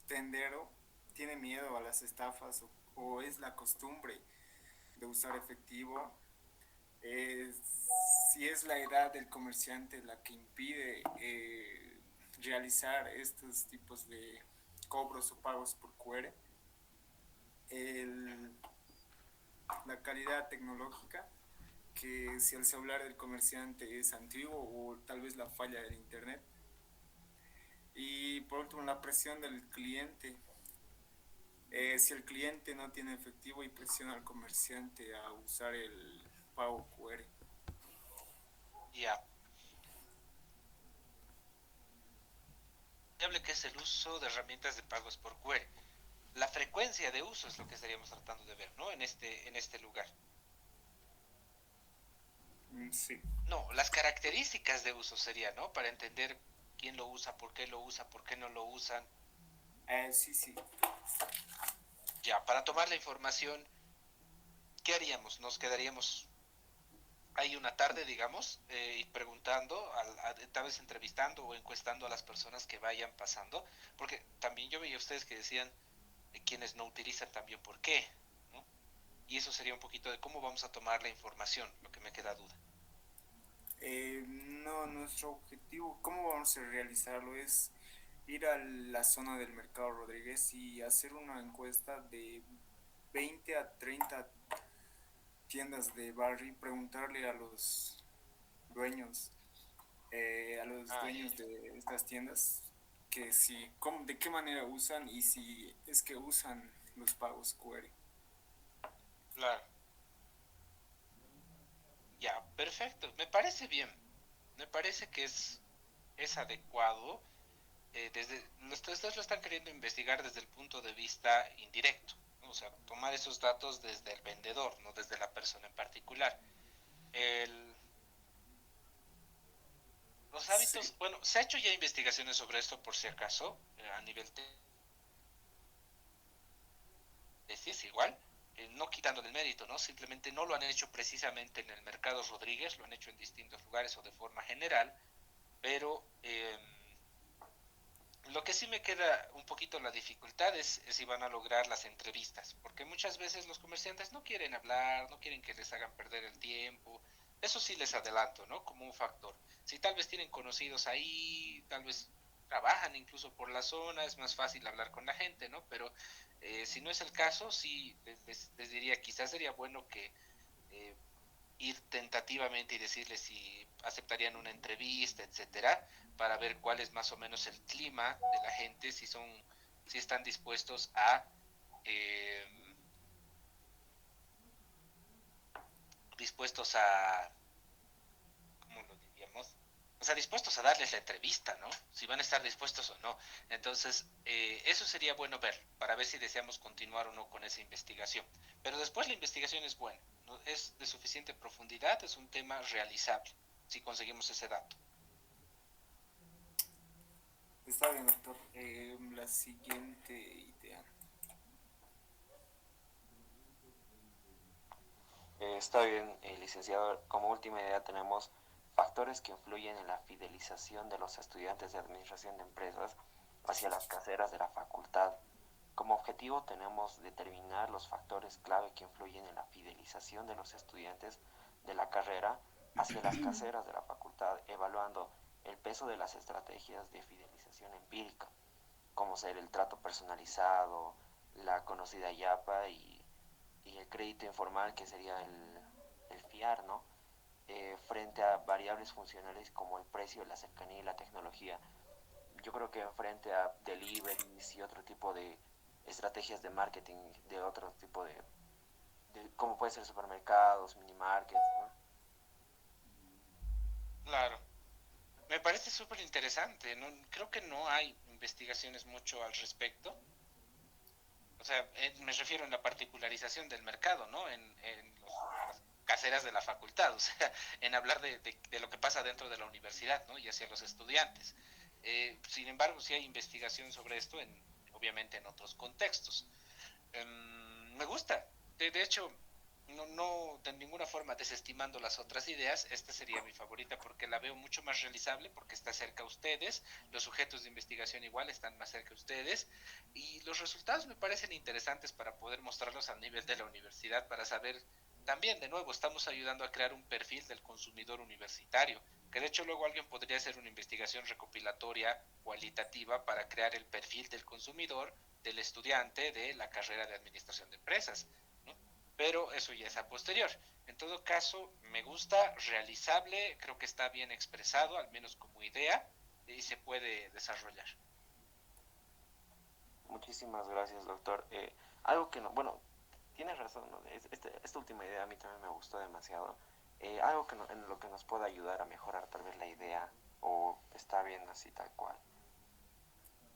tendero tiene miedo a las estafas o es la costumbre de usar efectivo, si es la edad del comerciante la que impide realizar estos tipos de cobros o pagos por QR, la calidad tecnológica, que si el celular del comerciante es antiguo o tal vez la falla del internet, y por último la presión del cliente, si el cliente no tiene efectivo y presiona al comerciante a usar el pago QR. Ya. Que es el uso de herramientas de pagos por QR. La frecuencia de uso es lo que estaríamos tratando de ver, ¿no? En este lugar. Sí. No, las características de uso sería, ¿no? Para entender quién lo usa, por qué no lo usan. Sí. Ya, para tomar la información, ¿qué haríamos? Nos quedaríamos ahí una tarde, digamos, y preguntando, tal vez entrevistando o encuestando a las personas que vayan pasando, porque también yo veía a ustedes que decían quienes no utilizan también por qué, ¿no? Y eso sería un poquito de cómo vamos a tomar la información, lo que me queda duda. No, nuestro objetivo, ¿cómo vamos a realizarlo? Es ir a la zona del Mercado Rodríguez y hacer una encuesta de 20 a 30 tiendas de barrio y preguntarle a los dueños, de estas tiendas, que de qué manera usan y si es que usan los pagos QR. Claro. Ya, perfecto. Me parece bien. Me parece que es adecuado. Ustedes lo están queriendo investigar desde el punto de vista indirecto, ¿no? O sea, tomar esos datos desde el vendedor, no desde la persona en particular. Los hábitos, sí. Bueno, se ha hecho ya investigaciones sobre esto por si acaso, a nivel tesis igual, no quitándole el mérito, ¿no? Simplemente no lo han hecho precisamente en el Mercado Rodríguez, lo han hecho en distintos lugares o de forma general, pero lo que sí me queda un poquito la dificultad es si van a lograr las entrevistas, porque muchas veces los comerciantes no quieren hablar, no quieren que les hagan perder el tiempo. Eso sí les adelanto, ¿no? Como un factor. Si tal vez tienen conocidos ahí, tal vez trabajan incluso por la zona, es más fácil hablar con la gente, ¿no? Pero si no es el caso, sí les diría, quizás sería bueno que eh, ir tentativamente y decirles si aceptarían una entrevista, etcétera, para ver cuál es más o menos el clima de la gente, si están eh, dispuestos a, ¿cómo lo diríamos? O sea, dispuestos a darles la entrevista, ¿no? Si van a estar dispuestos o no. Entonces, eso sería bueno ver, para ver si deseamos continuar o no con esa investigación. Pero después la investigación es buena, ¿no? Es de suficiente profundidad, es un tema realizable, si conseguimos ese dato. Está bien, doctor. La siguiente idea. Está bien, licenciado. Como última idea tenemos factores que influyen en la fidelización de los estudiantes de administración de empresas hacia las carreras de la facultad. Como objetivo tenemos determinar los factores clave que influyen en la fidelización de los estudiantes de la carrera hacia las carreras de la facultad, evaluando el peso de las estrategias de fidelización empírica, como ser el trato personalizado, la conocida YAPA y el crédito informal, que sería el FIAR, ¿no? Frente a variables funcionales como el precio, la cercanía y la tecnología. Yo creo que frente a deliveries y otro tipo de estrategias de marketing, de otro tipo como puede ser supermercados, mini markets, ¿no? Claro. Me parece súper interesante. ¿No? Creo que no hay investigaciones mucho al respecto. O sea, me refiero en la particularización del mercado, ¿no? En las caseras de la facultad, o sea, en hablar de lo que pasa dentro de la universidad, ¿no? Y hacia los estudiantes. Sin embargo, sí hay investigación sobre esto, obviamente en otros contextos. Me gusta. De hecho, no de ninguna forma desestimando las otras ideas, esta sería mi favorita porque la veo mucho más realizable, porque está cerca a ustedes, los sujetos de investigación igual están más cerca a ustedes y los resultados me parecen interesantes para poder mostrarlos al nivel de la universidad, para saber también, de nuevo, estamos ayudando a crear un perfil del consumidor universitario, que de hecho luego alguien podría hacer una investigación recopilatoria cualitativa para crear el perfil del consumidor, del estudiante de la carrera de administración de empresas, ¿no? Pero eso ya es a posterior. En todo caso, me gusta, realizable, creo que está bien expresado, al menos como idea, y se puede desarrollar. Muchísimas gracias, doctor. Algo que no, bueno, tienes razón, ¿no? Esta última idea a mí también me gustó demasiado. Algo que en lo que nos pueda ayudar a mejorar tal vez la idea, o está bien así tal cual.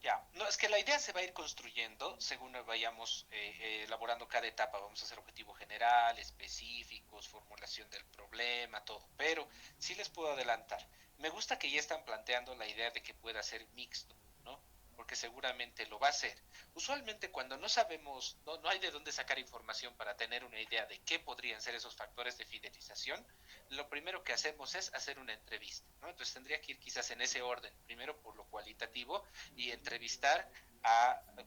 Ya, no, es que la idea se va a ir construyendo según vayamos elaborando cada etapa. Vamos a hacer objetivo general, específicos, formulación del problema, todo. Pero sí les puedo adelantar. Me gusta que ya están planteando la idea de que pueda ser mixto, ¿no? Porque seguramente lo va a hacer. Usualmente cuando no sabemos, no hay de dónde sacar información para tener una idea de qué podrían ser esos factores de fidelización, lo primero que hacemos es hacer una entrevista, ¿no? Entonces tendría que ir quizás en ese orden, primero por lo cualitativo y entrevistar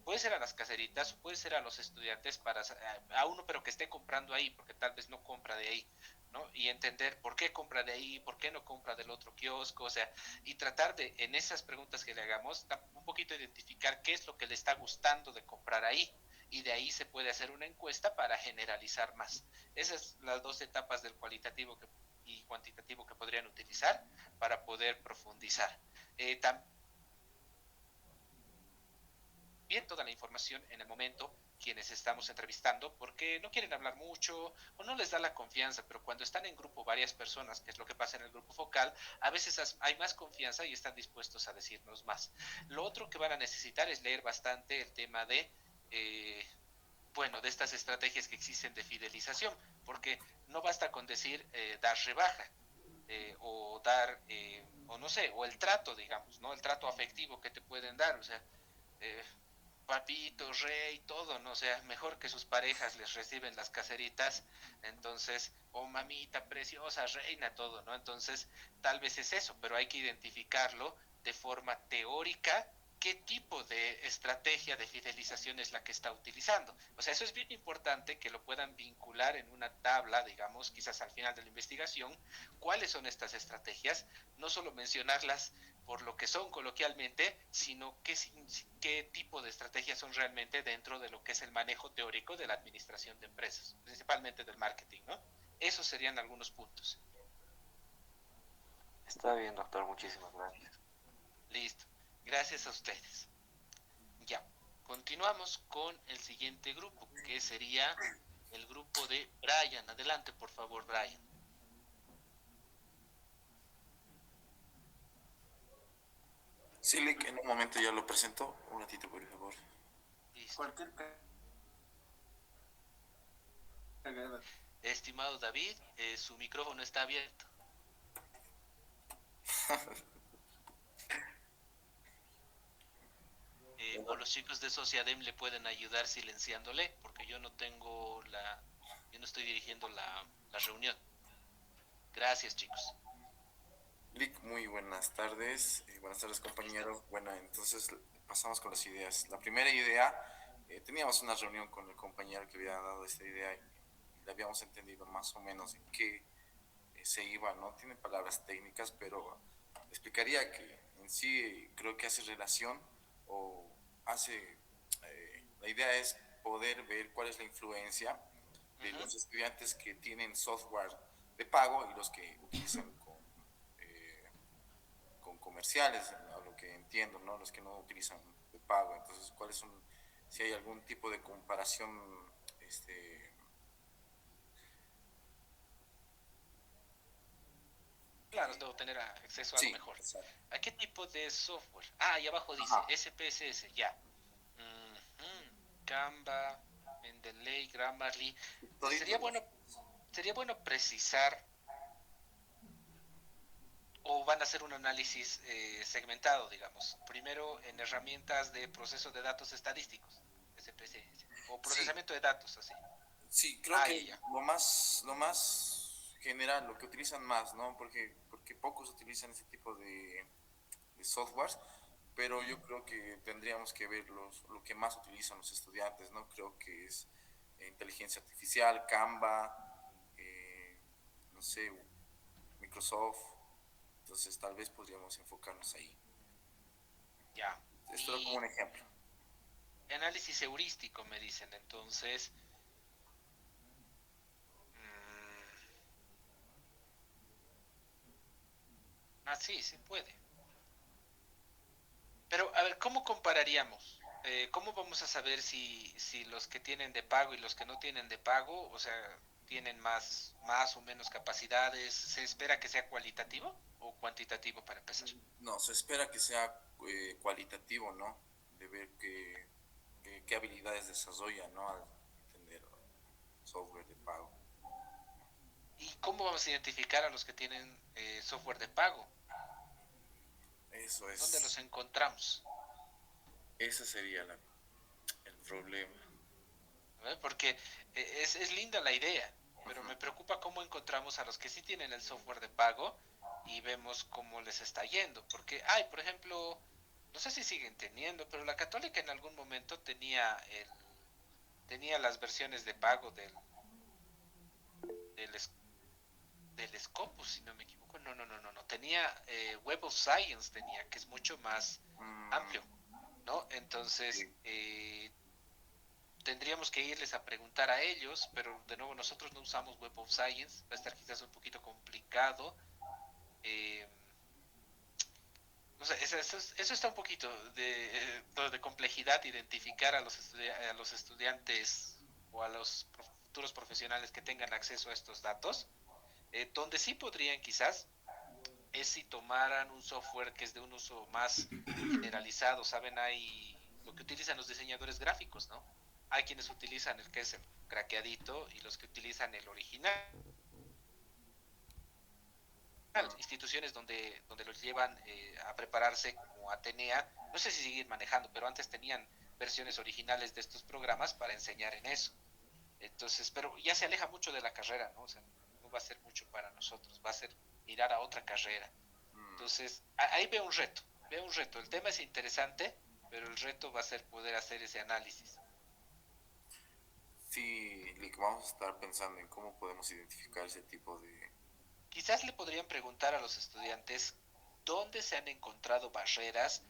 puede ser a las caseritas, puede ser a los estudiantes, a uno pero que esté comprando ahí, porque tal vez no compra de ahí, ¿no? Y entender por qué compra de ahí, por qué no compra del otro kiosco, o sea, y tratar de, en esas preguntas que le hagamos, un poquito identificar qué es lo que le está gustando de comprar ahí, y de ahí se puede hacer una encuesta para generalizar más. Esas son las dos etapas del cualitativo y cuantitativo que podrían utilizar para poder profundizar. También toda la información en el momento quienes estamos entrevistando porque no quieren hablar mucho o no les da la confianza, pero cuando están en grupo varias personas, que es lo que pasa en el grupo focal, a veces hay más confianza y están dispuestos a decirnos más. Lo otro que van a necesitar es leer bastante el tema de de estas estrategias que existen de fidelización, porque no basta con decir dar rebaja, o dar, o no sé, o el trato, digamos, ¿no? El trato afectivo que te pueden dar, o sea, papito, rey, todo, ¿no? O sea, mejor que sus parejas les reciben las caseritas, entonces, oh mamita preciosa, reina, todo, ¿no? Entonces, tal vez es eso, pero hay que identificarlo de forma teórica qué tipo de estrategia de fidelización es la que está utilizando. O sea, eso es bien importante que lo puedan vincular en una tabla, digamos, quizás al final de la investigación, cuáles son estas estrategias, no solo mencionarlas por lo que son coloquialmente, sino qué tipo de estrategias son realmente dentro de lo que es el manejo teórico de la administración de empresas, principalmente del marketing, ¿no? Esos serían algunos puntos. Está bien, doctor, muchísimas gracias. Listo. Gracias a ustedes. Ya. Continuamos con el siguiente grupo, que sería el grupo de Brian. Adelante, por favor, Brian. Sí, Lick, en un momento ya lo presento. Un ratito, por favor. Listo. Estimado David, su micrófono está abierto. O los chicos de Sociadem le pueden ayudar silenciándole, porque yo no estoy dirigiendo la reunión. Gracias, chicos. Lick, muy buenas tardes. Buenas tardes, compañero. Bueno, entonces pasamos con las ideas. La primera idea, teníamos una reunión con el compañero que había dado esta idea y le habíamos entendido más o menos en qué se iba, ¿no? Tiene palabras técnicas, pero explicaría que en sí creo que hace relación o hace, la idea es poder ver cuál es la influencia de los estudiantes que tienen software de pago y los que utilizan con comerciales, a lo que entiendo, ¿no? Los que no utilizan de pago. Entonces, ¿cuáles son, si hay algún tipo de comparación, Claro, debo tener acceso a algo mejor. Exacto. ¿A qué tipo de software? Ah, ahí abajo dice SPSS, ya. Canva, Mendeley, Grammarly. Sería bueno precisar, o van a hacer un análisis segmentado, digamos. Primero en herramientas de proceso de datos estadísticos, SPSS, o procesamiento de datos, así. Sí, creo que lo más general, lo que utilizan más, ¿no? Porque pocos utilizan ese tipo de softwares, pero yo creo que tendríamos que ver lo que más utilizan los estudiantes, ¿no? Creo que es inteligencia artificial, Canva, no sé, Microsoft. Entonces tal vez podríamos enfocarnos ahí. Ya. Esto como un ejemplo. Análisis heurístico, me dicen, entonces. Sí, se puede. Pero, a ver, ¿cómo compararíamos? ¿Cómo vamos a saber si los que tienen de pago y los que no tienen de pago, o sea, tienen más o menos capacidades? ¿Se espera que sea cualitativo o cuantitativo para empezar? No, se espera que sea cualitativo, ¿no? De ver qué habilidades desarrolla, ¿no? Al entender software de pago. ¿Y cómo vamos a identificar a los que tienen software de pago? Eso es. ¿Dónde los encontramos? Ese sería el problema. Porque es linda la idea, pero me preocupa cómo encontramos a los que sí tienen el software de pago y vemos cómo les está yendo. Porque por ejemplo, no sé si siguen teniendo, pero la Católica en algún momento tenía las versiones de pago del Scopus, si no me equivoco. No. Tenía Web of Science, que es mucho más amplio, ¿no? Entonces, tendríamos que irles a preguntar a ellos, pero de nuevo nosotros no usamos Web of Science, va a estar quizás un poquito complicado. No sé, eso está un poquito de complejidad, identificar a los estudiantes o a los futuros profesionales que tengan acceso a estos datos. Donde sí podrían quizás es si tomaran un software que es de un uso más generalizado. Saben, hay lo que utilizan los diseñadores gráficos, ¿no? Hay quienes utilizan el que es el craqueadito y los que utilizan el original. Instituciones donde los llevan a prepararse como Atenea, no sé si siguen manejando, pero antes tenían versiones originales de estos programas para enseñar en eso. Entonces, pero ya se aleja mucho de la carrera, ¿no? O sea, no va a ser mucho para nosotros, va a ser mirar a otra carrera. Entonces, ahí veo un reto, veo un reto. El tema es interesante, pero el reto va a ser poder hacer ese análisis. Sí, Lick, vamos a estar pensando en cómo podemos identificar ese tipo de... Quizás le podrían preguntar a los estudiantes dónde se han encontrado barreras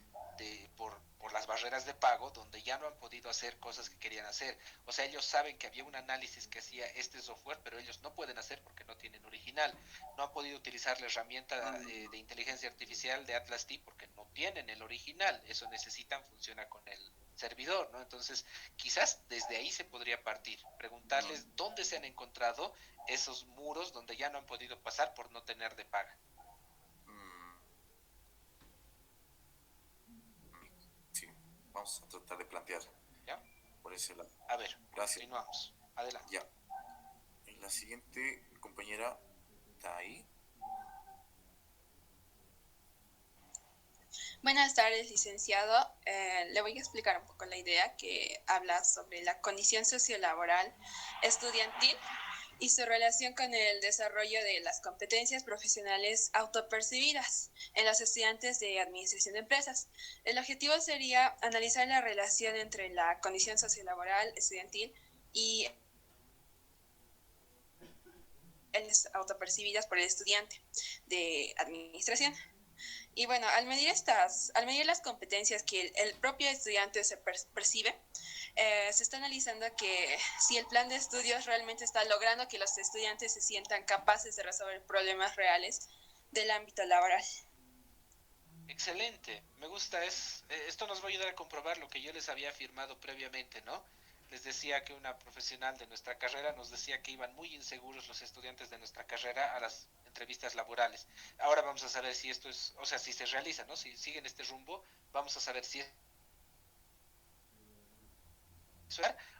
por las barreras de pago, donde ya no han podido hacer cosas que querían hacer. O sea, ellos saben que había un análisis que hacía este software, pero ellos no pueden hacer porque no tienen original. No han podido utilizar la herramienta de inteligencia artificial de Atlas T porque no tienen el original. Eso necesitan, funciona con el servidor, ¿no? Entonces, quizás desde ahí se podría partir. Preguntarles dónde se han encontrado esos muros donde ya no han podido pasar por no tener de paga. Sí, vamos a tratar de plantear. ¿Ya? Por ese lado. A ver, gracias. Continuamos. Adelante. Ya. La siguiente compañera está ahí. Buenas tardes, licenciado. Le voy a explicar un poco la idea que habla sobre la condición sociolaboral estudiantil y su relación con el desarrollo de las competencias profesionales autopercibidas en los estudiantes de administración de empresas. El objetivo sería analizar la relación entre la condición sociolaboral estudiantil y autopercibidas por el estudiante de administración. Y bueno, al medir las competencias que el propio estudiante se percibe, se está analizando que si el plan de estudios realmente está logrando que los estudiantes se sientan capaces de resolver problemas reales del ámbito laboral. Excelente, me gusta, esto nos va a ayudar a comprobar lo que yo les había afirmado previamente, ¿no? Les decía que una profesional de nuestra carrera nos decía que iban muy inseguros los estudiantes de nuestra carrera a las entrevistas laborales. Ahora vamos a saber si esto es, o sea, si se realiza, ¿no? Si siguen este rumbo, vamos a saber si es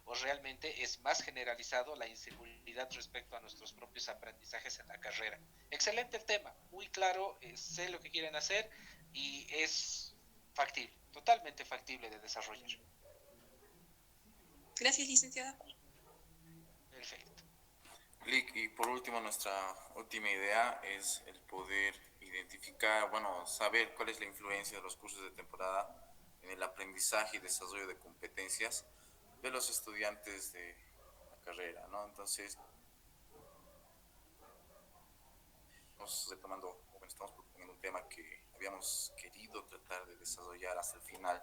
o realmente es más generalizado la inseguridad respecto a nuestros propios aprendizajes en la carrera. Excelente el tema, muy claro, sé lo que quieren hacer y es factible, totalmente factible de desarrollar. Gracias, licenciada. Perfecto. Lick, y por último, nuestra última idea es el poder identificar, bueno, saber cuál es la influencia de los cursos de temporada en el aprendizaje y desarrollo de competencias de los estudiantes de la carrera, ¿no? Entonces, estamos proponiendo un tema que habíamos querido tratar de desarrollar hasta el final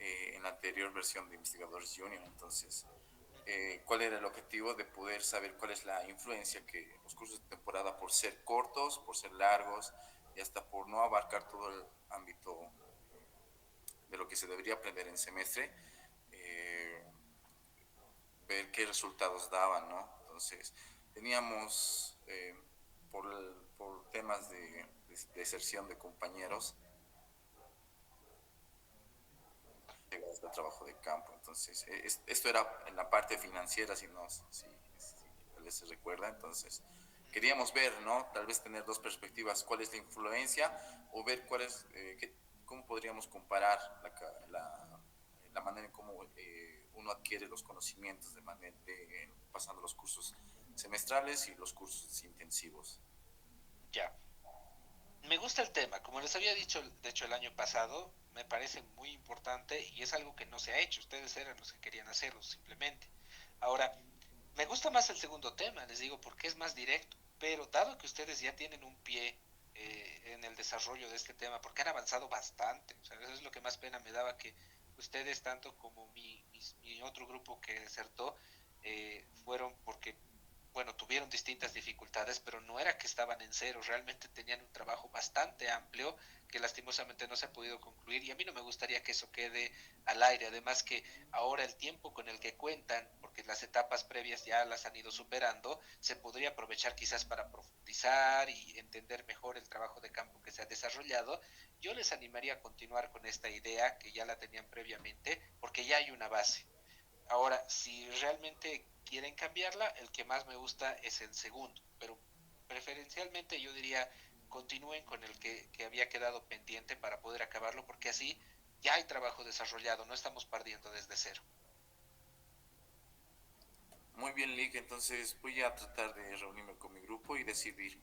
en la anterior versión de Investigadores Junior. Entonces, ¿cuál era el objetivo? De poder saber cuál es la influencia que los cursos de temporada, por ser cortos, por ser largos y hasta por no abarcar todo el ámbito de lo que se debería aprender en semestre, ver qué resultados daban, ¿no? Entonces, teníamos por temas de deserción de compañeros, el trabajo de campo. Entonces, esto era en la parte financiera, si tal vez se recuerda. Entonces, queríamos ver, ¿no? Tal vez tener dos perspectivas, cuál es la influencia o ver cómo podríamos comparar la manera en cómo uno adquiere los conocimientos pasando los cursos semestrales y los cursos intensivos. Ya. Me gusta el tema, como les había dicho, de hecho el año pasado, me parece muy importante y es algo que no se ha hecho, ustedes eran los que querían hacerlo simplemente. Ahora, me gusta más el segundo tema, les digo, porque es más directo, pero dado que ustedes ya tienen un pie en el desarrollo de este tema, porque han avanzado bastante, o sea, eso es lo que más pena me daba, que ustedes, tanto como mi otro grupo que desertó, fueron porque, bueno, tuvieron distintas dificultades, pero no era que estaban en cero, realmente tenían un trabajo bastante amplio que lastimosamente no se ha podido concluir, y a mí no me gustaría que eso quede al aire. Además que ahora el tiempo con el que cuentan, porque las etapas previas ya las han ido superando, se podría aprovechar quizás para profundizar y entender mejor el trabajo de campo que se ha desarrollado. Yo les animaría a continuar con esta idea que ya la tenían previamente, porque ya hay una base. Ahora, si realmente quieren cambiarla, el que más me gusta es el segundo, pero preferencialmente yo diría continúen con el que había quedado pendiente para poder acabarlo, porque así ya hay trabajo desarrollado, no estamos partiendo desde cero. Muy bien, Lick, entonces voy a tratar de reunirme con mi grupo y decidir.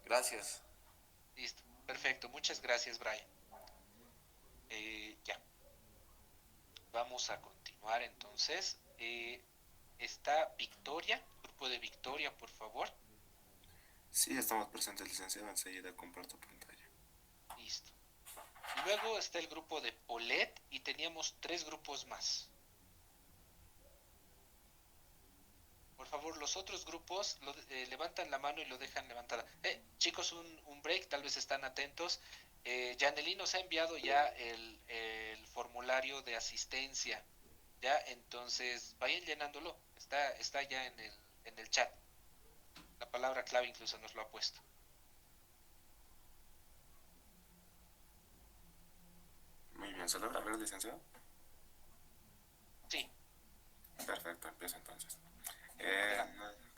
Gracias. Listo, perfecto, muchas gracias, Brian. Ya, vamos a continuar entonces. Está Victoria, grupo de Victoria, por favor. Sí, estamos presentes, licenciado. Enseguida comparto pantalla. Listo. Y luego está el grupo de Polet y teníamos 3 grupos más. Por favor, los otros grupos levantan la mano y lo dejan levantada. Chicos, un break, tal vez están atentos. Janely nos ha enviado ya el formulario de asistencia. Ya, entonces vayan llenándolo. Está ya en el chat. La palabra clave incluso nos lo ha puesto. Muy bien, ¿se logra ver, licenciado? Sí. Perfecto, empiezo entonces.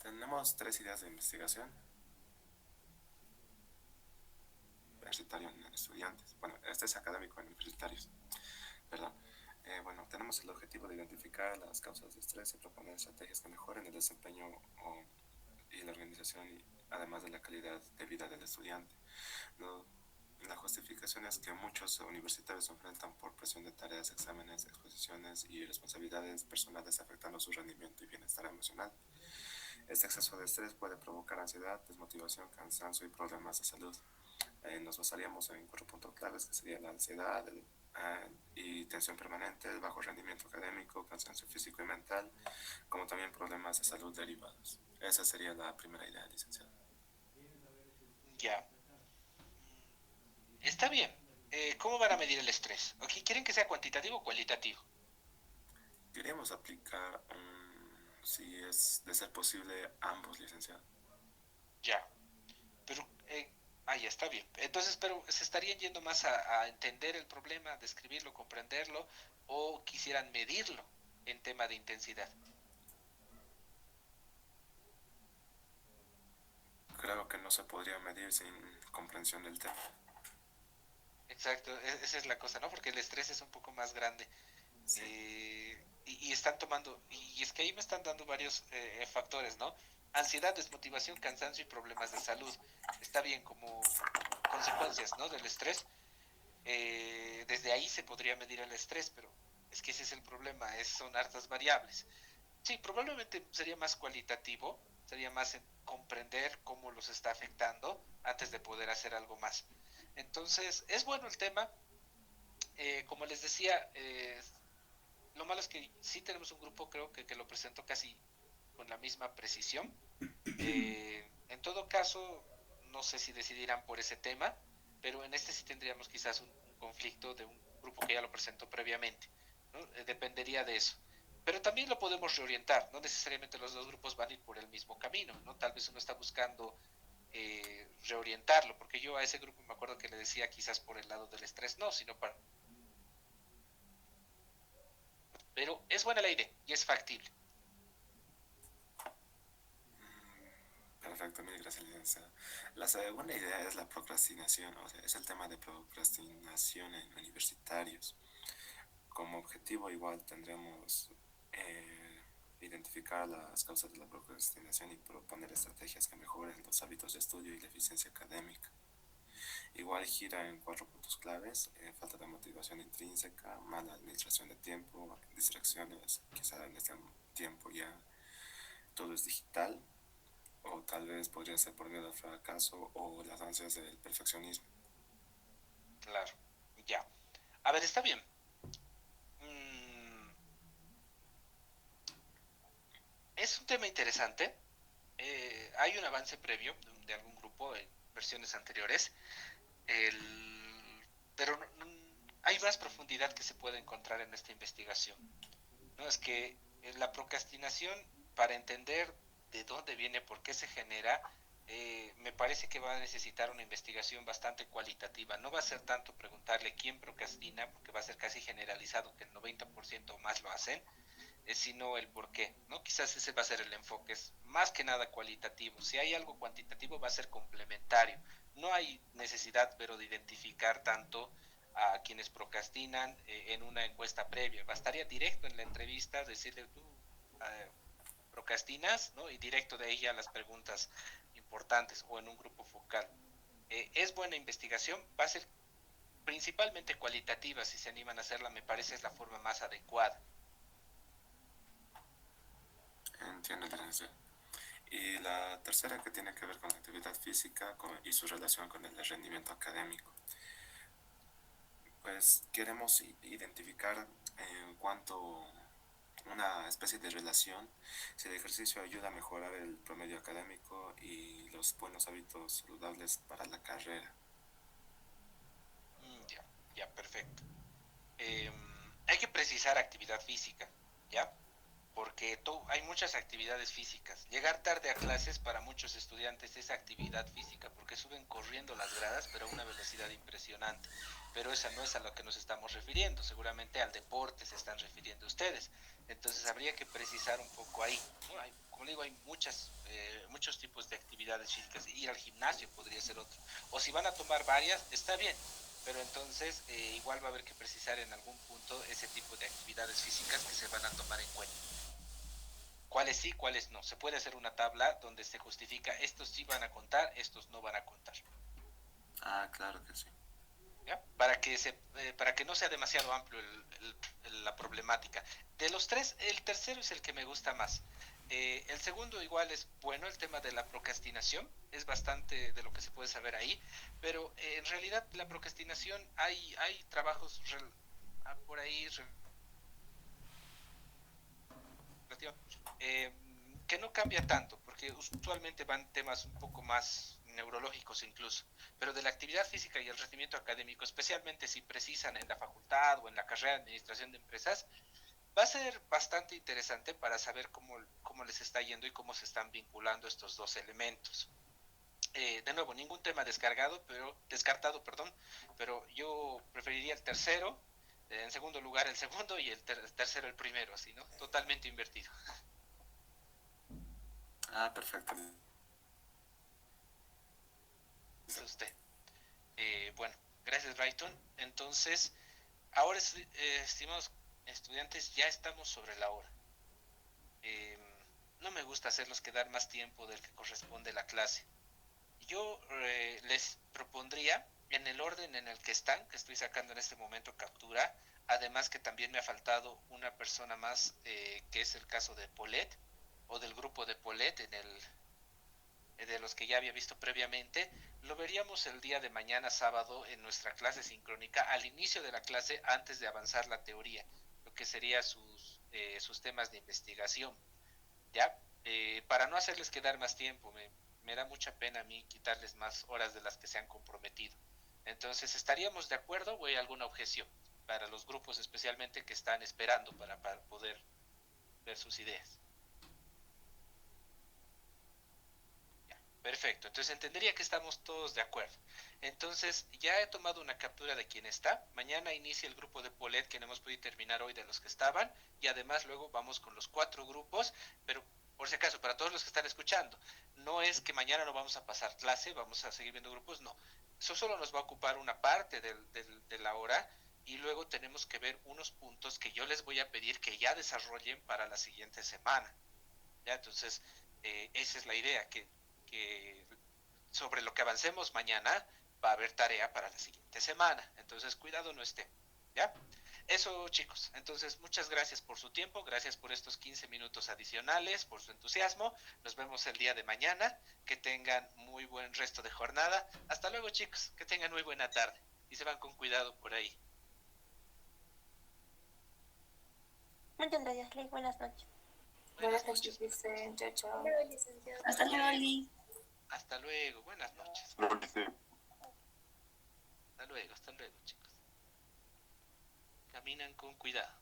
Tenemos 3 ideas de investigación. Universitario en estudiantes. Bueno, este es académico en universitarios. Perdón. Bueno, tenemos el objetivo de identificar las causas de estrés y proponer estrategias que mejoren el desempeño y la organización, y además de la calidad de vida del estudiante. La justificación es que muchos universitarios se enfrentan por presión de tareas, exámenes, exposiciones y responsabilidades personales, afectando su rendimiento y bienestar emocional. Este exceso de estrés puede provocar ansiedad, desmotivación, cansancio y problemas de salud. Nos basaríamos en 4 puntos claves, que sería la ansiedad y tensión permanente, el bajo rendimiento académico, cansancio físico y mental, como también problemas de salud derivados. Esa sería la primera idea, licenciado. Ya. Está bien. ¿Cómo van a medir el estrés? ¿Okay? ¿Quieren que sea cuantitativo o cualitativo? Queríamos aplicar, si es de ser posible, ambos, licenciado. Ya. Pero, ya está bien. Entonces, pero ¿se estarían yendo más a entender el problema, describirlo, comprenderlo, o quisieran medirlo en tema de intensidad? Creo que no se podría medir sin comprensión del tema. Exacto, esa es la cosa, ¿no? Porque el estrés es un poco más grande. Sí. Y están tomando, y es que ahí me están dando varios factores, ¿no? Ansiedad, desmotivación, cansancio y problemas de salud. Está bien como consecuencias, ¿no? Del estrés. Desde ahí se podría medir el estrés, pero es que ese es el problema, son hartas variables. Sí, probablemente sería más cualitativo, sería más en comprender cómo los está afectando antes de poder hacer algo más. Entonces, es bueno el tema. Como les decía, lo malo es que sí tenemos un grupo, creo que lo presento casi con la misma precisión. En todo caso, no sé si decidirán por ese tema, pero en este sí tendríamos quizás un conflicto de un grupo que ya lo presentó previamente, ¿no? Dependería de eso. Pero también lo podemos reorientar, no necesariamente los dos grupos van a ir por el mismo camino, ¿no? Tal vez uno está buscando reorientarlo, porque yo a ese grupo me acuerdo que le decía quizás por el lado del estrés, no, sino para... Pero es buena la idea y es factible. Perfecto, mil gracias, licenciado. La segunda idea es la procrastinación, o sea, es el tema de procrastinación en universitarios. Como objetivo igual tendremos identificar las causas de la procrastinación y proponer estrategias que mejoren los hábitos de estudio y la eficiencia académica. Igual gira en 4 puntos claves: falta de motivación intrínseca, mala administración de tiempo, distracciones, quizá en este tiempo ya todo es digital, o tal vez podría ser por miedo al fracaso o las ansias del perfeccionismo. Claro, ya. A ver, está bien. Es un tema interesante. Hay un avance previo de algún grupo en versiones anteriores, pero hay más profundidad que se puede encontrar en esta investigación, ¿no? Es que la procrastinación, para entender de dónde viene, por qué se genera, me parece que va a necesitar una investigación bastante cualitativa. No va a ser tanto preguntarle quién procrastina, porque va a ser casi generalizado que el 90% o más lo hacen, sino el por qué, ¿no? Quizás ese va a ser el enfoque, es más que nada cualitativo. Si hay algo cuantitativo va a ser complementario. No hay necesidad, pero de identificar tanto a quienes procrastinan en una encuesta previa. Bastaría directo en la entrevista decirle tú procrastinas, ¿no? Y directo de ahí a las preguntas importantes o en un grupo focal. Es buena investigación, va a ser principalmente cualitativa, si se animan a hacerla, me parece es la forma más adecuada. Entiendo, licenciado. Y la tercera que tiene que ver con la actividad física y su relación con el rendimiento académico. Pues queremos identificar en cuanto una especie de relación, si el ejercicio ayuda a mejorar el promedio académico y los buenos hábitos saludables para la carrera. Ya, perfecto. Hay que precisar actividad física, ¿ya? Porque hay muchas actividades físicas. Llegar tarde a clases para muchos estudiantes es actividad física, porque suben corriendo las gradas, pero a una velocidad impresionante. Pero esa no es a lo que nos estamos refiriendo, seguramente al deporte se están refiriendo ustedes. Entonces habría que precisar un poco ahí, ¿no? Como digo, hay muchos tipos de actividades físicas. Ir al gimnasio podría ser otro. O si van a tomar varias, está bien, pero entonces igual va a haber que precisar en algún punto ese tipo de actividades físicas que se van a tomar en cuenta. Cuáles sí, cuáles no. Se puede hacer una tabla donde se justifica estos sí van a contar, estos no van a contar. Ah, claro que sí. ¿Ya? Para que no sea demasiado amplio la problemática. De los tres, el tercero es el que me gusta más. El segundo igual es bueno, el tema de la procrastinación, es bastante de lo que se puede saber ahí, pero en realidad la procrastinación hay trabajos por ahí que no cambia tanto, porque usualmente van temas un poco más neurológicos incluso, pero de la actividad física y el rendimiento académico, especialmente si precisan en la facultad o en la carrera de administración de empresas, va a ser bastante interesante para saber cómo les está yendo y cómo se están vinculando estos dos elementos. De nuevo, ningún tema descartado, pero yo preferiría el tercero, en segundo lugar el segundo y el tercero el primero, así, ¿no? Totalmente invertido. Ah, perfecto. Es usted. Bueno, gracias, Brighton. Entonces, ahora, estimados estudiantes, ya estamos sobre la hora. No me gusta hacerlos quedar más tiempo del que corresponde la clase. Yo les propondría, en el orden en el que están, que estoy sacando en este momento captura, además que también me ha faltado una persona más, que es el caso de Paulette, o del grupo de Paulette, de los que ya había visto previamente, lo veríamos el día de mañana sábado en nuestra clase sincrónica, al inicio de la clase, antes de avanzar la teoría, lo que sería sus temas de investigación, ¿ya? Para no hacerles quedar más tiempo, me da mucha pena a mí quitarles más horas de las que se han comprometido. Entonces, ¿estaríamos de acuerdo o hay alguna objeción para los grupos especialmente que están esperando para poder ver sus ideas? Perfecto, entonces entendería que estamos todos de acuerdo. Entonces, ya he tomado una captura de quién está. Mañana inicia el grupo de Paulette, que no hemos podido terminar hoy de los que estaban. Y además luego vamos con los 4 grupos. Pero, por si acaso, para todos los que están escuchando, no es que mañana no vamos a pasar clase, vamos a seguir viendo grupos, no. Eso solo nos va a ocupar una parte de la hora. Y luego tenemos que ver unos puntos que yo les voy a pedir que ya desarrollen para la siguiente semana. ¿Ya? Entonces, esa es la idea, que sobre lo que avancemos mañana va a haber tarea para la siguiente semana. Entonces, cuidado no esté, ¿ya? Eso, chicos. Entonces, muchas gracias por su tiempo, gracias por estos 15 minutos adicionales, por su entusiasmo. Nos vemos el día de mañana. Que tengan muy buen resto de jornada. Hasta luego, chicos. Que tengan muy buena tarde. Y se van con cuidado por ahí. Muchas gracias, Lee. Buenas noches. Buenas noches, Vicente. Chao, chao. Hasta luego, Lee. Hasta luego. Buenas noches. Hasta luego, chicos. Caminan con cuidado.